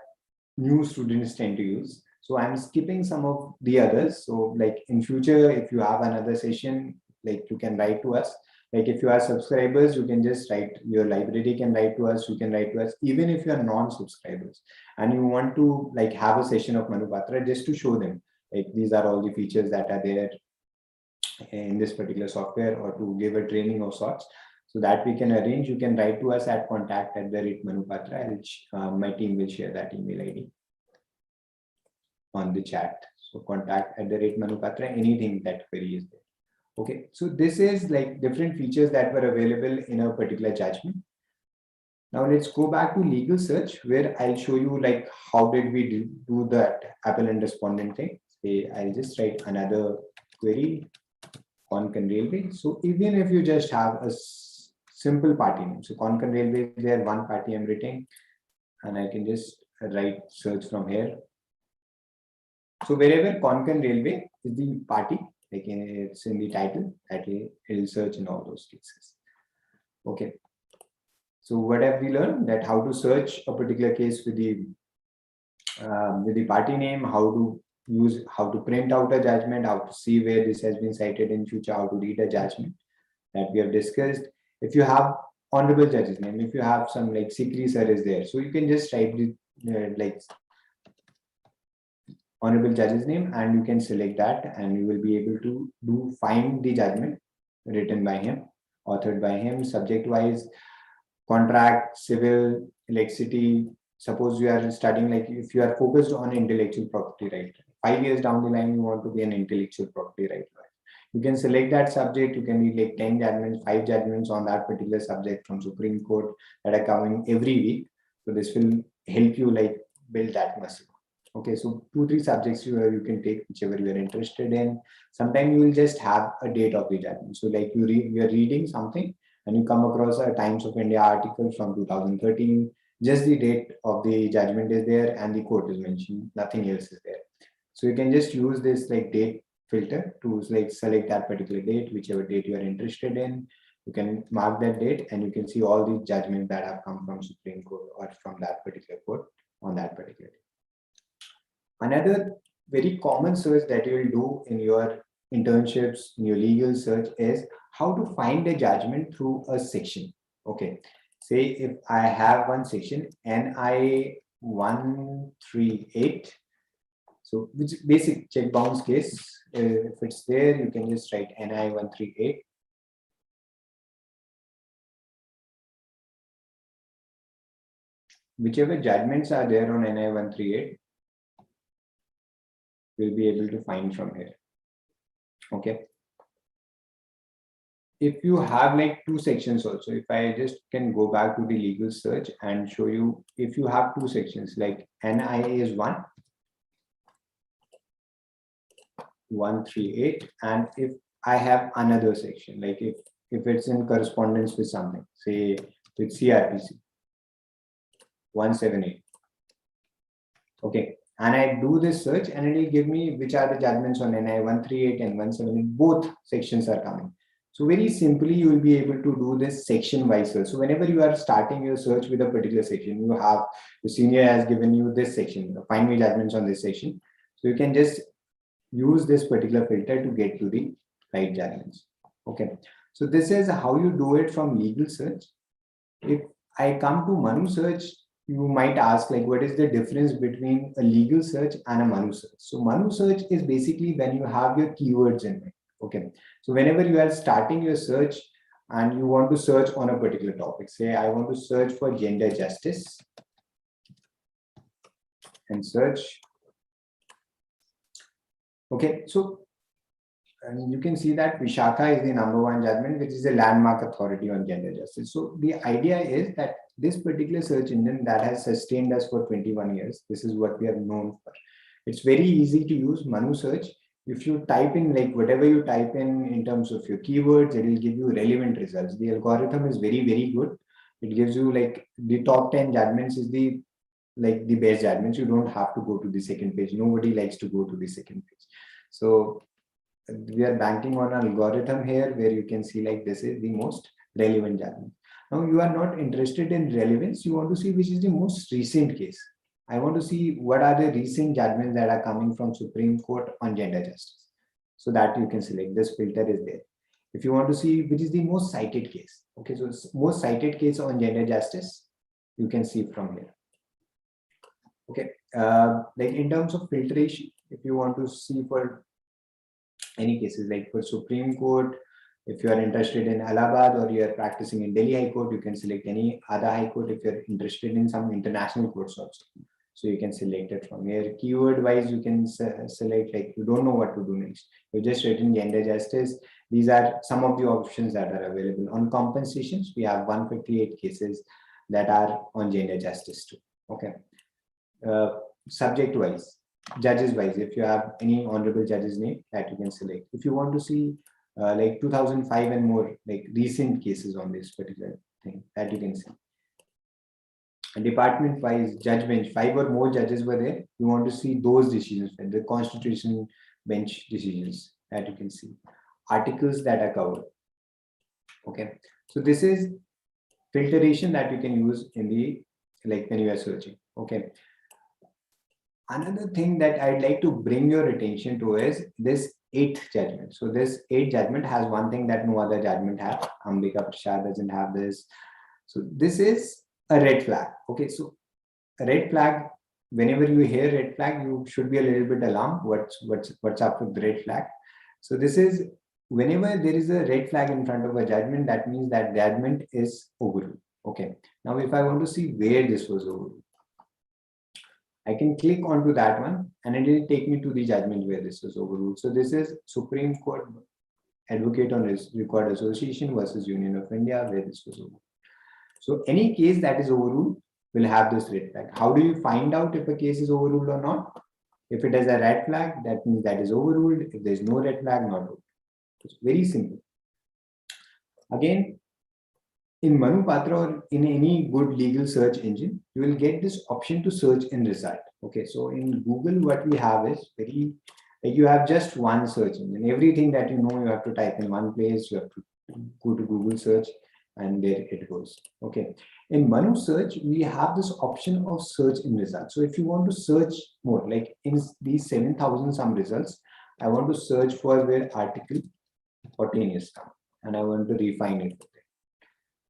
new students tend to use. So I'm skipping some of the others. So like in future, if you have another session, like you can write to us. Like if you are subscribers, you can just write, your library can write to us, you can write to us, even if you are non-subscribers and you want to like have a session of Manupatra just to show them like these are all the features that are there in this particular software, or to give a training of sorts, so that we can arrange. You can write to us at contact@manupatra. My team will share that email ID on the chat. So contact@manupatra, anything that query is there. Okay, so this is like different features that were available in a particular judgment. Now let's go back to legal search, where I'll show you like how did we do that appellant respondent thing. Say I'll just write another query Konkan Railway. So even if you just have a simple party name, so Konkan Railway is there, one party I'm writing, and I can just write search from here. So wherever Konkan Railway is the party, like it's in the title, that it will search in all those cases. Okay. So what have we learned? That how to search a particular case with the party name, how to print out a judgment, how to see where this has been cited in future, how to read a judgment that we have discussed. If you have honorable judge's name, if you have some like Sikri sir is there, so you can just write the like honorable judge's name and you can select that and you will be able to find the judgment written by him, authored by him, subject wise, contract, civil, electricity. Suppose you are studying, like if you are focused on intellectual property right, 5 years down the line you want to be an intellectual property right, you can select that subject. You can read like 10 judgments, 5 judgments on that particular subject from Supreme Court that are coming every week. So this will help you like build that muscle. Okay, so 2-3 subjects you can take whichever you are interested in. Sometimes you will just have a date of the judgment. So like you are reading something and you come across a Times of India article from 2013, just the date of the judgment is there and the court is mentioned, nothing else is there. So you can just use this like date filter to like select that particular date, whichever date you are interested in. You can mark that date and you can see all the judgments that have come from Supreme Court or from that particular court on that particular date. Another very common search that you will do in your internships, in your legal search, is how to find a judgment through a section. Okay, say if I have one section NI 138, so which basic check bounce case, if it's there, you can just write NI 138. Whichever judgments are there on NI 138, we'll be able to find from here. Okay. If you have like 2 sections also, if I just can go back to the legal search and show you, if you have 2 sections, like NI is 138, and if I have another section, like if it's in correspondence with something, say with CRPC 178. Okay. And I do this search and it will give me which are the judgments on NI 138 and 178, both sections are coming. So very simply, you will be able to do this section wise search. So whenever you are starting your search with a particular section, you have the senior has given you this section, find me judgments on this section. So you can just use this particular filter to get to the right judgments. Okay. So this is how you do it from legal search. If I come to Manu search, you might ask like, what is the difference between a legal search and a Manu search? So Manu search is basically when you have your keywords in it. Okay. So whenever you are starting your search and you want to search on a particular topic, say I want to search for gender justice and search. Okay. So and you can see that Vishakha is the #1 judgment, which is a landmark authority on gender justice. So the idea is that this particular search engine that has sustained us for 21 years, this is what we are known for. It's very easy to use Manu search. If you type in like whatever you type in terms of your keywords, it will give you relevant results. The algorithm is very, very good. It gives you like the top 10 judgments is the best judgments. You don't have to go to the second page. Nobody likes to go to the second page. So we are banking on an algorithm here where you can see like this is the most relevant judgment. Now you are not interested in relevance. You want to see which is the most recent case. I want to see what are the recent judgments that are coming from Supreme Court on gender justice. So that you can select, this filter is there. If you want to see which is the most cited case. Okay, so it's most cited case on gender justice, you can see from here. Okay, like in terms of filtration, if you want to see for any cases like for Supreme Court, if you are interested in Allahabad or you are practicing in Delhi High Court, you can select any other High Court. If you're interested in some international courts also, so you can select it from here. Keyword wise, you can select like you don't know what to do next. You just written gender justice. These are some of the options that are available. On compensations, we have 158 cases that are on gender justice too. Okay. Subject wise, judges wise, if you have any honorable judge's name that you can select. If you want to see like 2005 and more, like recent cases on this particular thing that you can see. Department-wise judge bench, 5 or more judges were there. You want to see those decisions, the constitution bench decisions that you can see, articles that are covered. Okay, so this is filtration that you can use in the, like when you are searching. Okay, another thing that I'd like to bring your attention to is this 8th judgment. So this 8th judgment has one thing that no other judgment has. Ambika Prasad doesn't have this. So this is a red flag. Okay, so a red flag, whenever you hear red flag, you should be a little bit alarmed. What's up with the red flag? So this is whenever there is a red flag in front of a judgment, that means that judgment is overruled. Okay, now if I want to see where this was overruled, I can click onto that one and it will take me to the judgment where this was overruled. So this is Supreme Court Advocate on Record Association versus Union of India, where this was overruled. So any case that is overruled will have this red flag. How do you find out if a case is overruled or not? If it has a red flag, that means that is overruled. If there's no red flag, not overruled. It's very simple. Again, in Manupatra or in any good legal search engine, you will get this option to search in result. Okay, so in Google, what we have is very, like you have just one search engine. Everything that you know, you have to type in one place, you have to go to Google search, and there it goes. Okay, in Manu search, we have this option of search in results. So if you want to search more, like in these 7,000 some results, I want to search for where article 14 is come, and I want to refine it.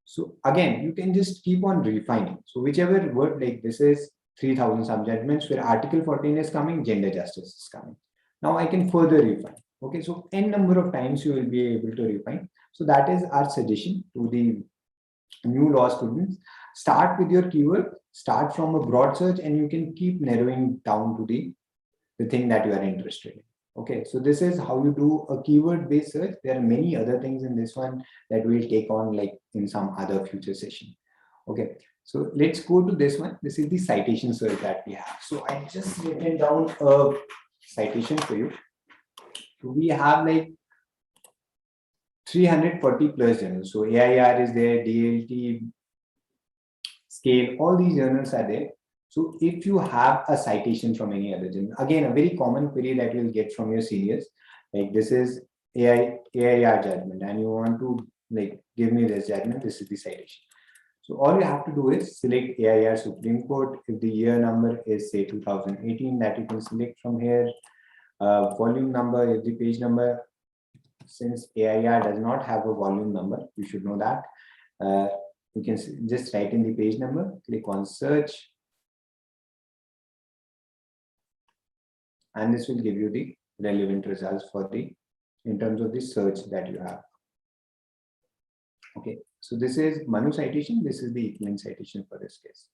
So again, you can just keep on refining. So whichever word, like this is 3,000 some judgments where article 14 is coming, gender justice is coming. Now I can further refine. Okay, so n number of times you will be able to refine. So that is our suggestion to the new law students. Start with your keyword, start from a broad search, and you can keep narrowing down to the thing that you are interested in. Okay, so this is how you do a keyword based search. There are many other things in this one that we'll take on like in some other future session. Okay, so let's go to this one. This is the citation search that we have. So I just written down a citation for you. So we have like 340 plus journals. So AIR is there, DLT, Scale, all these journals are there. So if you have a citation from any other journal, again, a very common query that you'll get from your seniors, like this is AIR judgment, and you want to like give me this judgment, this is the citation. So all you have to do is select AIR Supreme Court. If the year number is say 2018, that you can select from here. Volume number is the page number. Since AIR does not have a volume number, you should know that. You can just write in the page number, click on search, and this will give you the relevant results for the, in terms of the search that you have. Okay, so this is Manu citation, this is the equivalent citation for this case.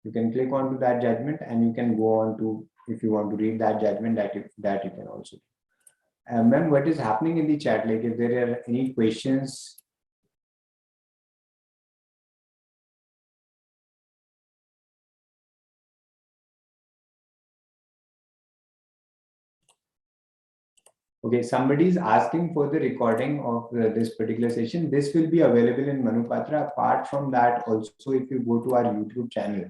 You can click on to that judgment and you can go on to, if you want to read that judgment, that you can also do. Ma'am, what is happening in the chat? Like if there are any questions. Okay, somebody is asking for the recording of this particular session. This will be available in Manupatra. Apart from that, also if you go to our YouTube channel,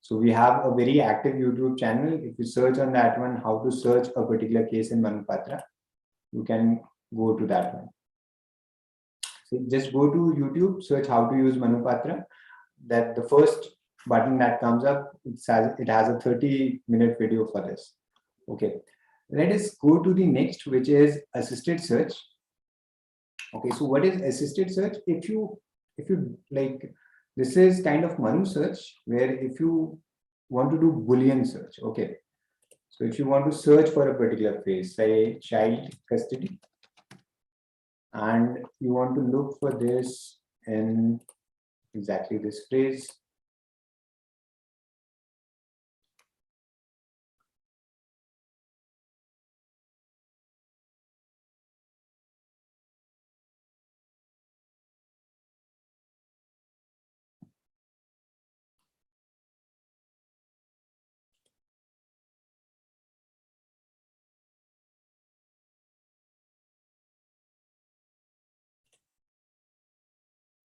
so we have a very active YouTube channel. If you search on that one, how to search a particular case in Manupatra, you can go to that one. So just go to YouTube, search how to use Manupatra. That the first button that comes up, it has a 30-minute video for this. Okay, let us go to the next, which is assisted search. Okay, so what is assisted search? If you like, this is kind of Manu search, where if you want to do Boolean search. Okay, so if you want to search for a particular phrase, say child custody, and you want to look for this in exactly this phrase.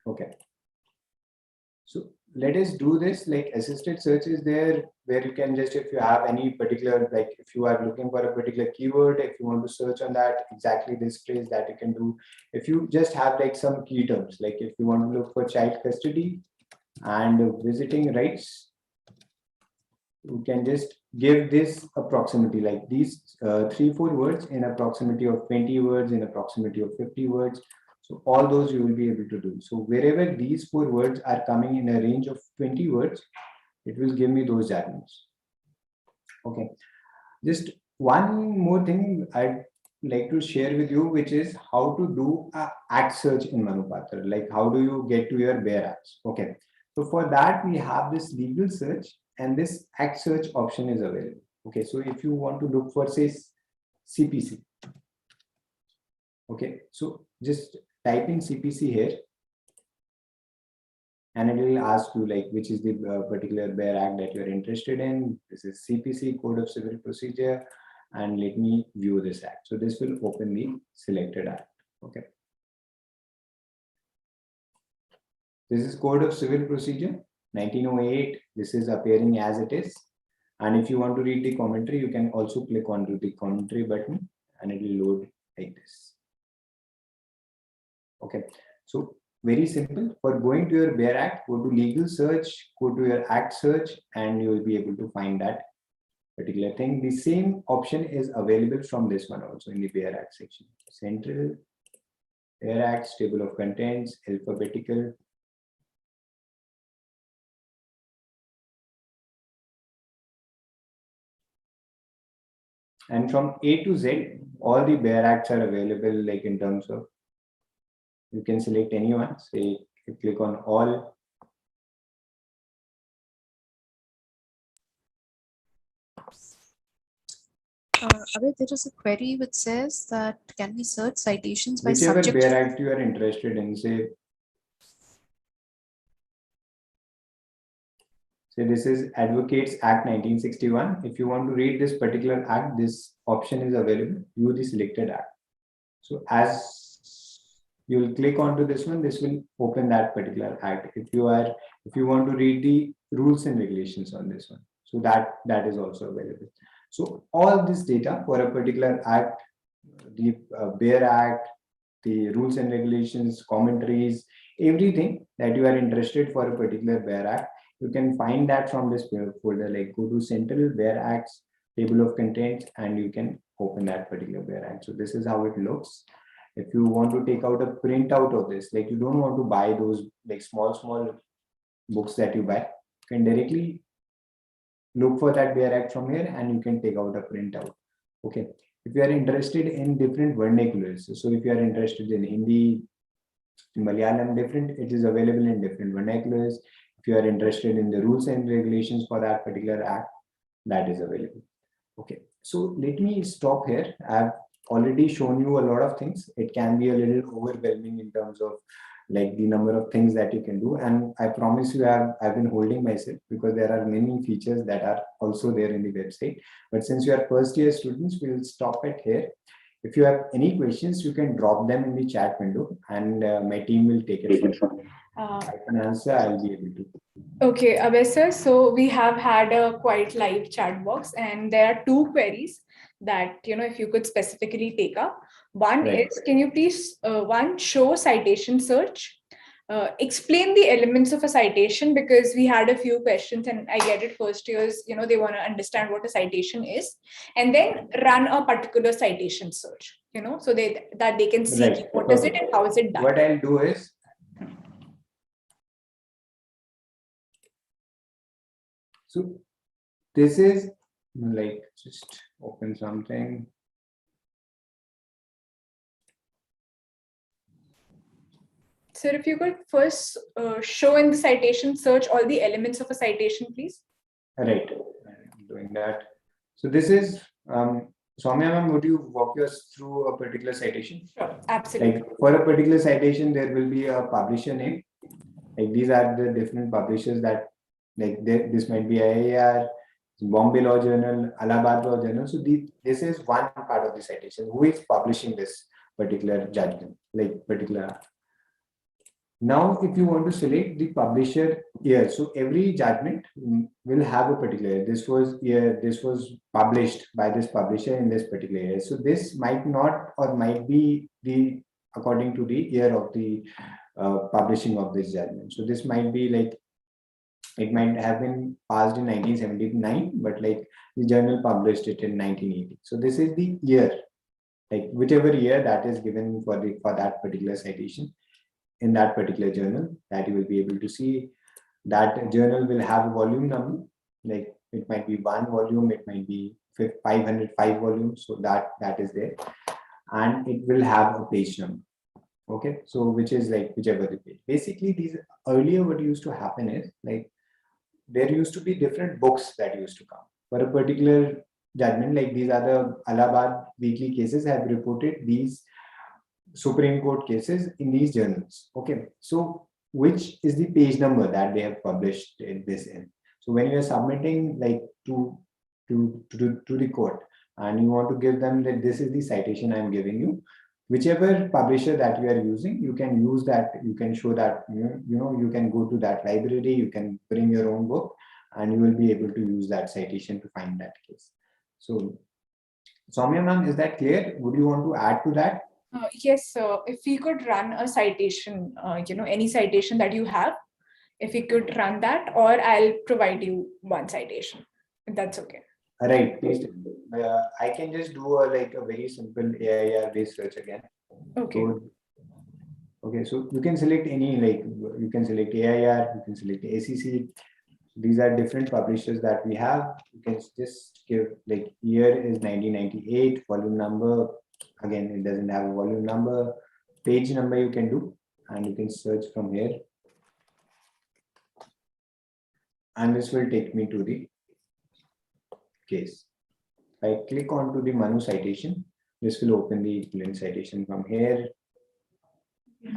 Okay. So let us do this. Like assisted search is there where you can just, if you have any particular, like if you are looking for a particular keyword, if you want to search on that, exactly this phrase that you can do. If you just have like some key terms, like if you want to look for child custody and visiting rights, you can just give this a proximity, like these 3-4 words in a proximity of 20 words, in a proximity of 50 words. So all those you will be able to do. So wherever these 4 words are coming in a range of 20 words, it will give me those jargons. Okay. Just one more thing I'd like to share with you, which is how to do a act search in Manupatra. Like how do you get to your bare acts? Okay. So for that, we have this legal search and this act search option is available. Okay. So if you want to look for, say, CPC. Okay. So just type in CPC here. And it will ask you like which is the particular bare act that you're interested in. This is CPC, Code of Civil Procedure, and let me view this act. So this will open the selected act. Okay. This is Code of Civil Procedure 1908. This is appearing as it is. And if you want to read the commentary, you can also click on the commentary button and it will load like this. Okay. So very simple. For going to your bare act, go to legal search, go to your act search, and you will be able to find that particular thing. The same option is available from this one also in the bare act section. Central, bare acts, table of contents, alphabetical. And from A to Z, all the bare acts are available, like in terms of, you can select anyone, say, you click on all. Abhay, there is a query which says that can we search citations by Whichever subject? bare act you are interested in, say this is Advocates Act 1961. If you want to read this particular act, this option is available. View the selected act. So as you will click onto this one, this will open that particular act. If you want to read the rules and regulations on this one, so that is also available. So all this data for a particular act, the bare act, the rules and regulations, commentaries, everything that you are interested for a particular bare act, you can find that from this folder. Like go to Central Bare Acts, table of contents, and you can open that particular bare act. So this is how it looks. If you want to take out a printout of this, like you don't want to buy those like small books that you buy, you can directly look for that bare act from here and you can take out a printout. Okay. If you are interested in different vernaculars, so if you are interested in Hindi, Malayalam, different, it is available in different vernaculars. If you are interested in the rules and regulations for that particular act, that is available. Okay, so let me stop here. I've already shown you a lot of things. It can be a little overwhelming in terms of like the number of things that you can do. And I promise you, I've been holding myself because there are many features that are also there in the website. But since you are first year students, we'll stop it here. If you have any questions, you can drop them in the chat window and my team will take it from there. I can answer, I'll be able to. Okay, Abhay sir, so we have had a quite live chat box and there are 2 queries that, if you could specifically take up. One Right. is, can you please, one, show citation search? Explain the elements of a citation, because we had a few questions and I get it, first years, they want to understand what a citation is, and then run a particular citation search, so that they can see Right. what is it and how is it done. What I'll do is, so this is like, just open something. Sir, if you could first show in the citation search all the elements of a citation, please. Right, I'm doing that. So this is, Soumya ma'am, would you walk us through a particular citation? Sure, absolutely. Like for a particular citation, there will be a publisher name. Like these are the different publishers that, like this might be IAR, Bombay Law Journal, Allahabad Law Journal. So this is one part of the citation. Who is publishing this particular judgment, like particular Now, if you want to select the publisher year, so every judgment will have a particular, this was year, this was published by this publisher in this particular year. So this might not or might be the according to the year of the publishing of this judgment. So this might be like, it might have been passed in 1979, but like the journal published it in 1980. So this is the year, like whichever year that is given for that particular citation in that particular journal, that you will be able to see. That journal will have a volume number, like it might be 1 volume, it might be 505 volumes, so that is there, and it will have a page number. Okay, so which is like whichever the page. Basically, these earlier what used to happen is like there used to be different books that used to come for a particular judgment. Like these are the Allahabad weekly cases have reported these Supreme Court cases in these journals. Okay, so which is the page number that they have published this in? So when you are submitting like to the court and you want to give them that this is the citation I'm giving you, whichever publisher that you are using, you can use that. You can show that you can go to that library, you can bring your own book, and you will be able to use that citation to find that case. So, Soumya ma'am, is that clear? Would you want to add to that? Yes, if we could run a citation, any citation that you have, if we could run that, or I'll provide you one citation, if that's okay. All right, please. I can just do a very simple AIR based search again. Okay. So you can select any, you can select AIR, you can select ACC. These are different publishers that we have. You can just give year is 1998, volume number. Again, it doesn't have a volume number. Page number you can do, and you can search from here. And this will take me to the case. If I click onto the Manu citation, this will open the equivalent citation from here.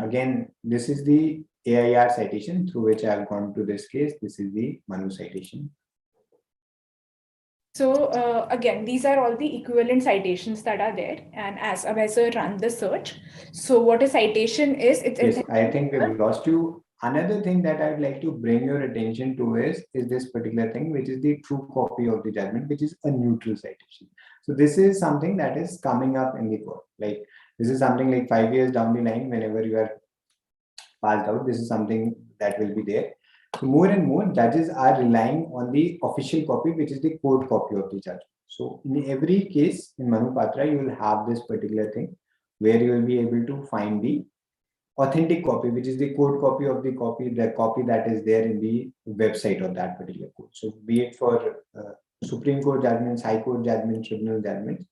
Again, this is the AIR citation through which I have gone to this case. This is the Manu citation. So again, these are all the equivalent citations that are there. And as Abhay run the search. So what a citation is, yes, I think we've lost you. Another thing that I'd like to bring your attention to is this particular thing, which is the true copy of the judgment, which is a neutral citation. So this is something that is coming up in the court. This is something like 5 years down the line, whenever you are passed out, this is something that will be there. So more and more judges are relying on the official copy, which is the court copy of the judgment. So in every case in Manupatra, you will have this particular thing where you will be able to find the authentic copy, which is the court copy of the copy that is there in the website of that particular court. So be it for Supreme Court judgments, High Court judgments, Tribunal judgments,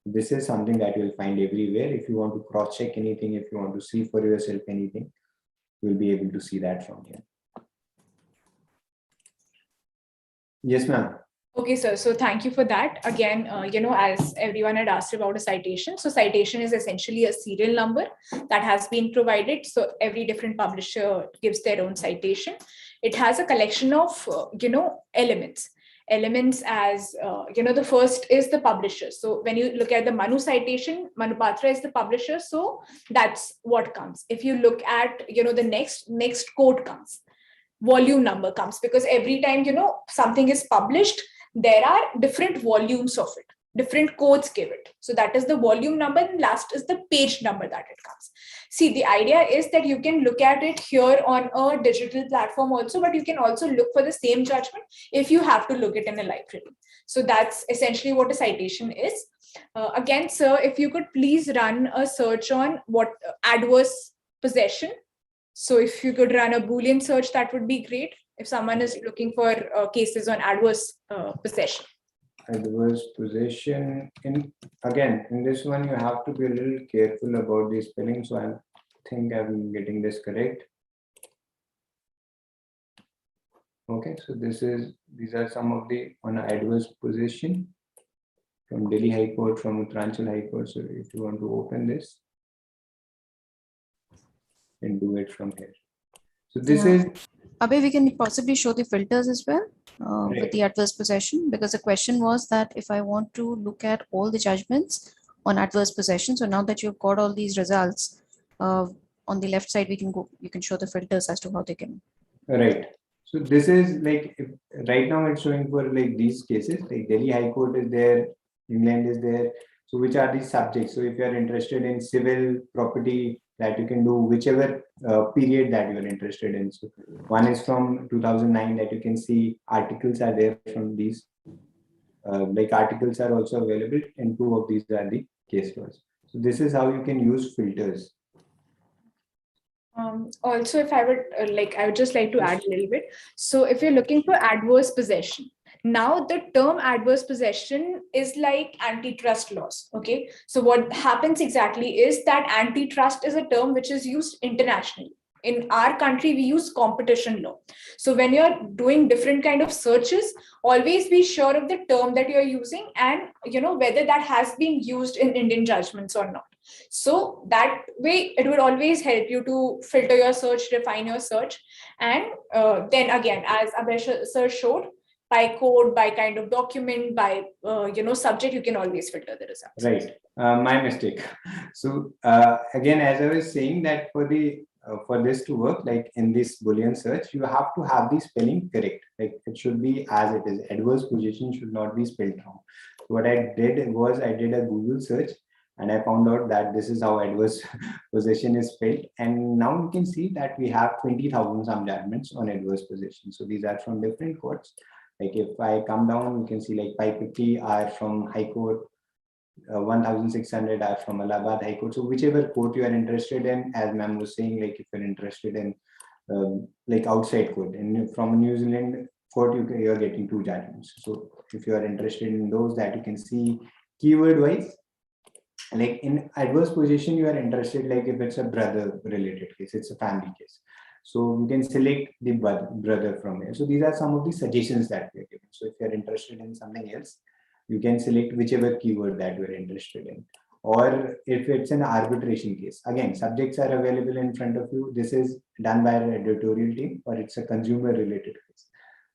this is something that you will find everywhere. If you want to cross-check anything, if you want to see for yourself anything, you will be able to see that from here. Yes, ma'am. Okay, sir. So thank you for that. Again, as everyone had asked about a citation. So citation is essentially a serial number that has been provided. So every different publisher gives their own citation. It has a collection of, elements. Elements as, the first is the publisher. So when you look at the Manu citation, Manupatra is the publisher. So that's what comes. If you look at, the next quote comes. Volume number comes, because every time something is published, there are different volumes of it, different codes give it. So that is the volume number, and last is the page number that it comes. See, the idea is that you can look at it here on a digital platform also, but you can also look for the same judgment if you have to look it in a library. So that's essentially what a citation is. Again, sir, if you could please run a search on what adverse possession. So if you could run a Boolean search, that would be great. If someone is looking for cases on adverse possession. Adverse possession. In this one, you have to be a little careful about the spelling. So I think I'm getting this correct. Okay, so these are some of the on adverse possession from Delhi High Court, from Uttaranchal High Court. So if you want to open this, and do it from here. So this is Abhay, we can possibly show the filters as well with the adverse possession, because the question was that if I want to look at all the judgments on adverse possession, so now that you've got all these results, on the left side, you can show the filters as to how they can. Right. So this is like, right now it's showing for like these cases, like Delhi High Court is there, England is there. So which are these subjects? So if you are interested in civil property, that you can do whichever period that you are interested in. So one is from 2009 that you can see articles are there from these. Like articles are also available, and two of these are the case laws. So this is how you can use filters. Also, if I would I would just like to add a little bit. So if you're looking for adverse possession, now the term adverse possession is like antitrust laws. Okay. So what happens exactly is that antitrust is a term which is used internationally. In our country, we use competition law. So when you're doing different kind of searches, always be sure of the term that you're using and whether that has been used in Indian judgments or not. So that way, it would always help you to filter your search, refine your search. And then again, as Abhay sir showed, by code, by kind of document, by subject, you can always filter the results. Right. My mistake. So again, as I was saying, that for this to work, like in this Boolean search, you have to have the spelling correct. Like it should be as it is. Adverse possession should not be spelled wrong. So what I did was I did a Google search, and I found out that this is how adverse possession is spelled. And now you can see that we have 20,000 some judgments on adverse possession. So these are from different courts. Like if I come down, you can see like 550 are from High Court, 1,600 are from Allahabad High Court. So whichever court you are interested in, as ma'am was saying, like if you're interested in like outside court, and from a New Zealand court, you're getting 2 judgments. So if you are interested in those, that you can see keyword wise. Like in adverse possession, you are interested, like if it's a brother related case, it's a family case. So you can select the brother from here. So these are some of the suggestions that we are giving. So if you're interested in something else, you can select whichever keyword that you're interested in. Or if it's an arbitration case, again, subjects are available in front of you. This is done by an editorial team, or it's a consumer related case.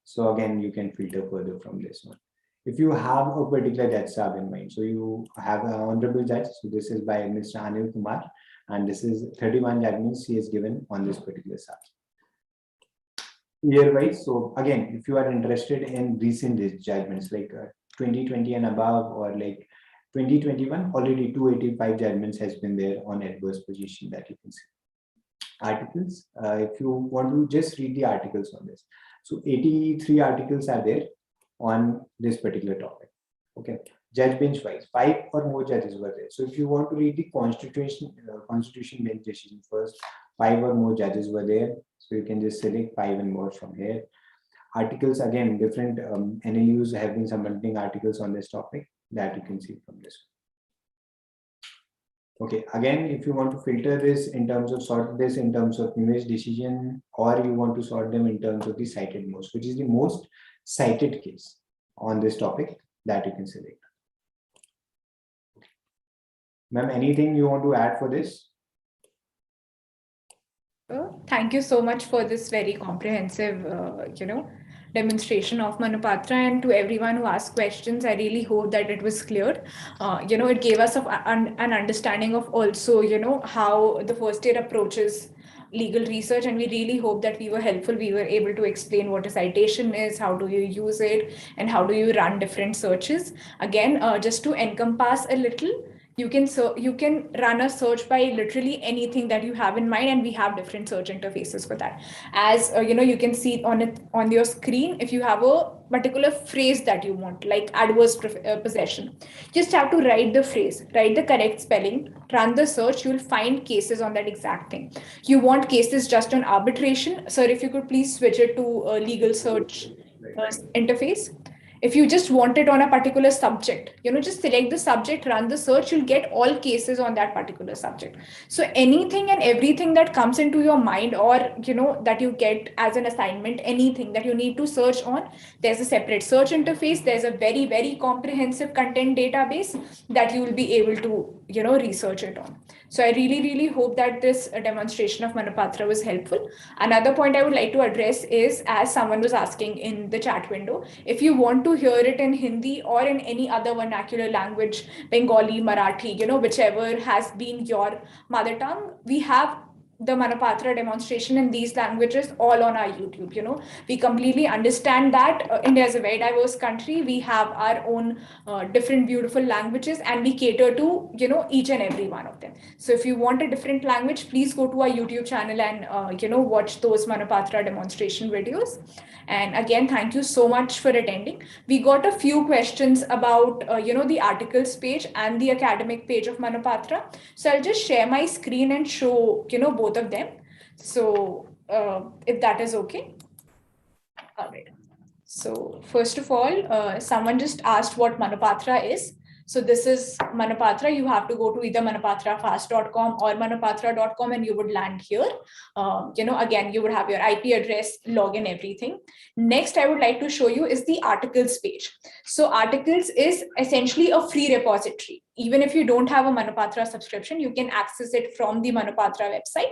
So again, you can filter further from this one. If you have a particular judge sab in mind, so you have an honorable judge. So this is by Mr. Anil Kumar, and this is 31 judgments he has given on this particular sub. Year wise, so again, if you are interested in recent judgments like 2020 and above, or like 2021, already 285 judgments has been there on adverse possession that you can see. Articles, if you want to just read the articles on this. So 83 articles are there on this particular topic. Okay, judge bench wise, 5 or more judges were there. So if you want to read the constitution bench decision first, 5 or more judges were there. So you can just select 5 and more from here. Articles, again, different NLUs have been submitting articles on this topic that you can see from this. Okay, again, if you want to filter this in terms of sort this in terms of newest decision, or you want to sort them in terms of the cited most, which is the most cited case on this topic, that you can select. Okay. Ma'am, anything you want to add for this? Thank you so much for this very comprehensive, demonstration of Manupatra, and to everyone who asked questions. I really hope that it was clear. It gave us an understanding of also, how the first year approaches legal research, and we really hope that we were helpful. We were able to explain what a citation is, how do you use it, and how do you run different searches. Again, just to encompass a little, you can run a search by literally anything that you have in mind, and we have different search interfaces for that. As you can see on your screen, if you have a particular phrase that you want, like adverse possession, just have to write the phrase, write the correct spelling, run the search, you will find cases on that exact thing. You want cases just on arbitration, sir, if you could please switch it to a legal search interface. If you just want it on a particular subject, just select the subject, run the search, you'll get all cases on that particular subject. So anything and everything that comes into your mind, or that you get as an assignment, anything that you need to search on, there's a separate search interface. There's a very, very comprehensive content database that you will be able to research it on. So I really, really hope that this demonstration of Manupatra was helpful. Another point I would like to address is, as someone was asking in the chat window, if you want to hear it in Hindi or in any other vernacular language, Bengali, Marathi, whichever has been your mother tongue, we have the Manupatra demonstration in these languages all on our YouTube. We completely understand that India is a very diverse country. We have our own different beautiful languages, and we cater to each and every one of them. So if you want a different language, please go to our YouTube channel and watch those Manupatra demonstration videos. And again, thank you so much for attending. We got a few questions about the articles page and the academic page of Manupatra. So I'll just share my screen and show both of them. So if that is okay. All right. So first of all, someone just asked what Manupatra is. So this is Manupatra. You have to go to either manupatrafast.com or manupatra.com and you would land here. Again, you would have your IP address, login, everything. Next, I would like to show you is the articles page. So articles is essentially a free repository. Even if you don't have a Manupatra subscription, you can access it from the Manupatra website.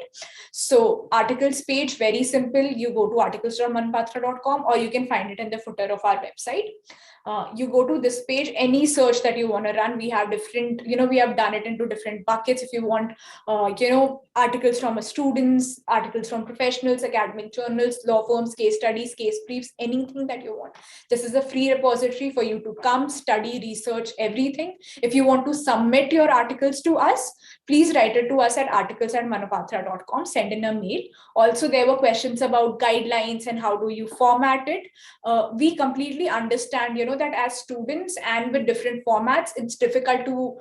So articles page, very simple. You go to articles.manupatra.com or you can find it in the footer of our website. You go to this page, any search that you want to run, we have different, we have done it into different buckets. If you want, articles from students, articles from professionals, academic journals, law firms, case studies, case briefs, anything that you want. This is a free repository for you to come, study, research, everything. If you want to submit your articles to us, please write it to us at articles@manupatra.com, send in a mail. Also, there were questions about guidelines and how do you format it. We completely understand, that as students and with different formats, it's difficult to,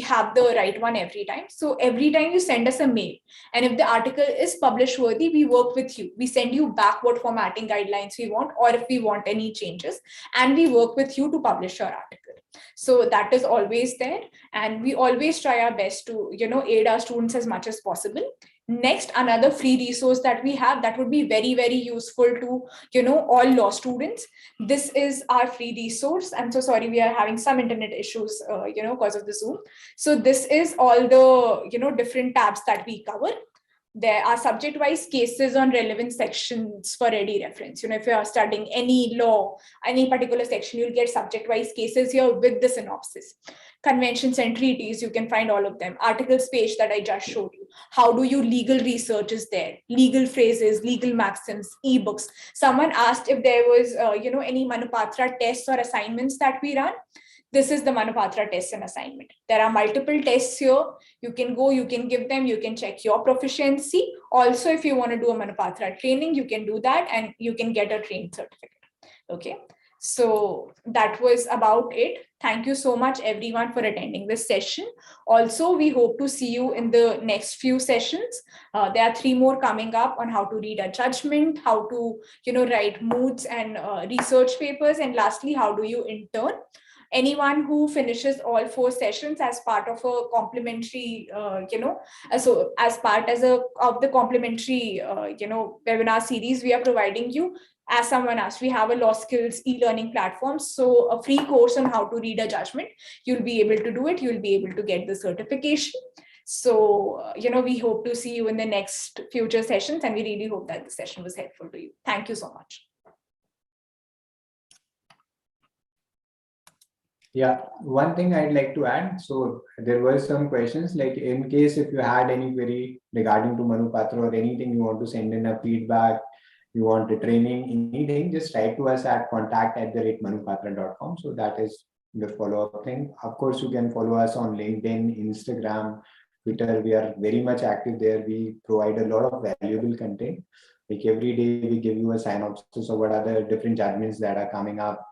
have the right one every time. So every time you send us a mail, and if the article is publish worthy, we work with you. We send you back what formatting guidelines we want, or if we want any changes, and we work with you to publish your article. So that is always there. And we always try our best to, aid our students as much as possible. Next, another free resource that we have that would be very, very useful to, all law students. This is our free resource. I'm so sorry, we are having some internet issues, because of the Zoom. So this is all the, different tabs that we cover. There are subject-wise cases on relevant sections for ready reference. If you are studying any law, any particular section, you'll get subject-wise cases here with the synopsis. Conventions and treaties, you can find all of them. Articles page that I just showed you. How do you legal research is there. Legal phrases, legal maxims, ebooks. Someone asked if there was, any Manupatra tests or assignments that we run. This is the Manupatra test and assignment. There are multiple tests here. You can go, you can give them, you can check your proficiency. Also, if you want to do a Manupatra training, you can do that and you can get a trained certificate. Okay. So that was about it. Thank you so much, everyone, for attending this session. Also, we hope to see you in the next few sessions. There are 3 more coming up on how to read a judgment, how to, write moots and research papers, and lastly, how do you intern. Anyone who finishes all 4 sessions as part of a complimentary, so as part of the complimentary, webinar series we are providing you. As someone asked, we have a law skills e-learning platform. So a free course on how to read a judgment. You'll be able to do it. You'll be able to get the certification. So, we hope to see you in the next future sessions, and we really hope that the session was helpful to you. Thank you so much. Yeah, one thing I'd like to add. So there were some questions, like in case if you had any query regarding to Manupatra or anything, you want to send in a feedback, you want a training, anything, just write to us at contact@manupatra.com. So that is the follow-up thing. Of course, you can follow us on LinkedIn, Instagram, Twitter. We are very much active there. We provide a lot of valuable content. Like every day we give you a synopsis of what are the different judgments that are coming up.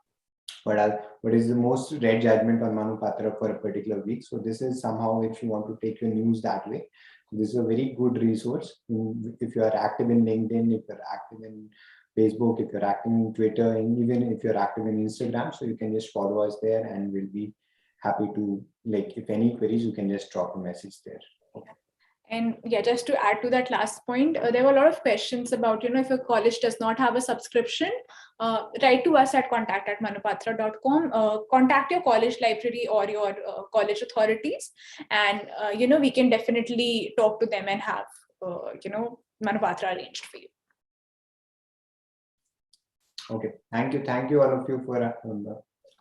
What is the most read judgment on Manupatra for a particular week. So this is somehow, if you want to take your news that way, this is a very good resource. If you are active in LinkedIn, if you're active in Facebook, if you're active in Twitter, and even if you're active in Instagram, so you can just follow us there and we'll be happy to, like, if any queries, you can just drop a message there. Okay. And yeah, just to add to that last point, there were a lot of questions about, if your college does not have a subscription, write to us at contact@manupatra.com. Contact your college library or your college authorities, and, we can definitely talk to them and have, Manupatra arranged for you. Okay. Thank you. Thank you all of you for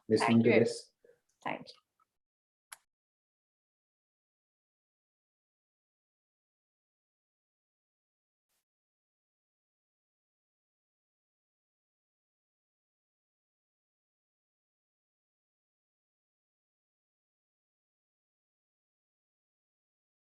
listening to this. Thank you.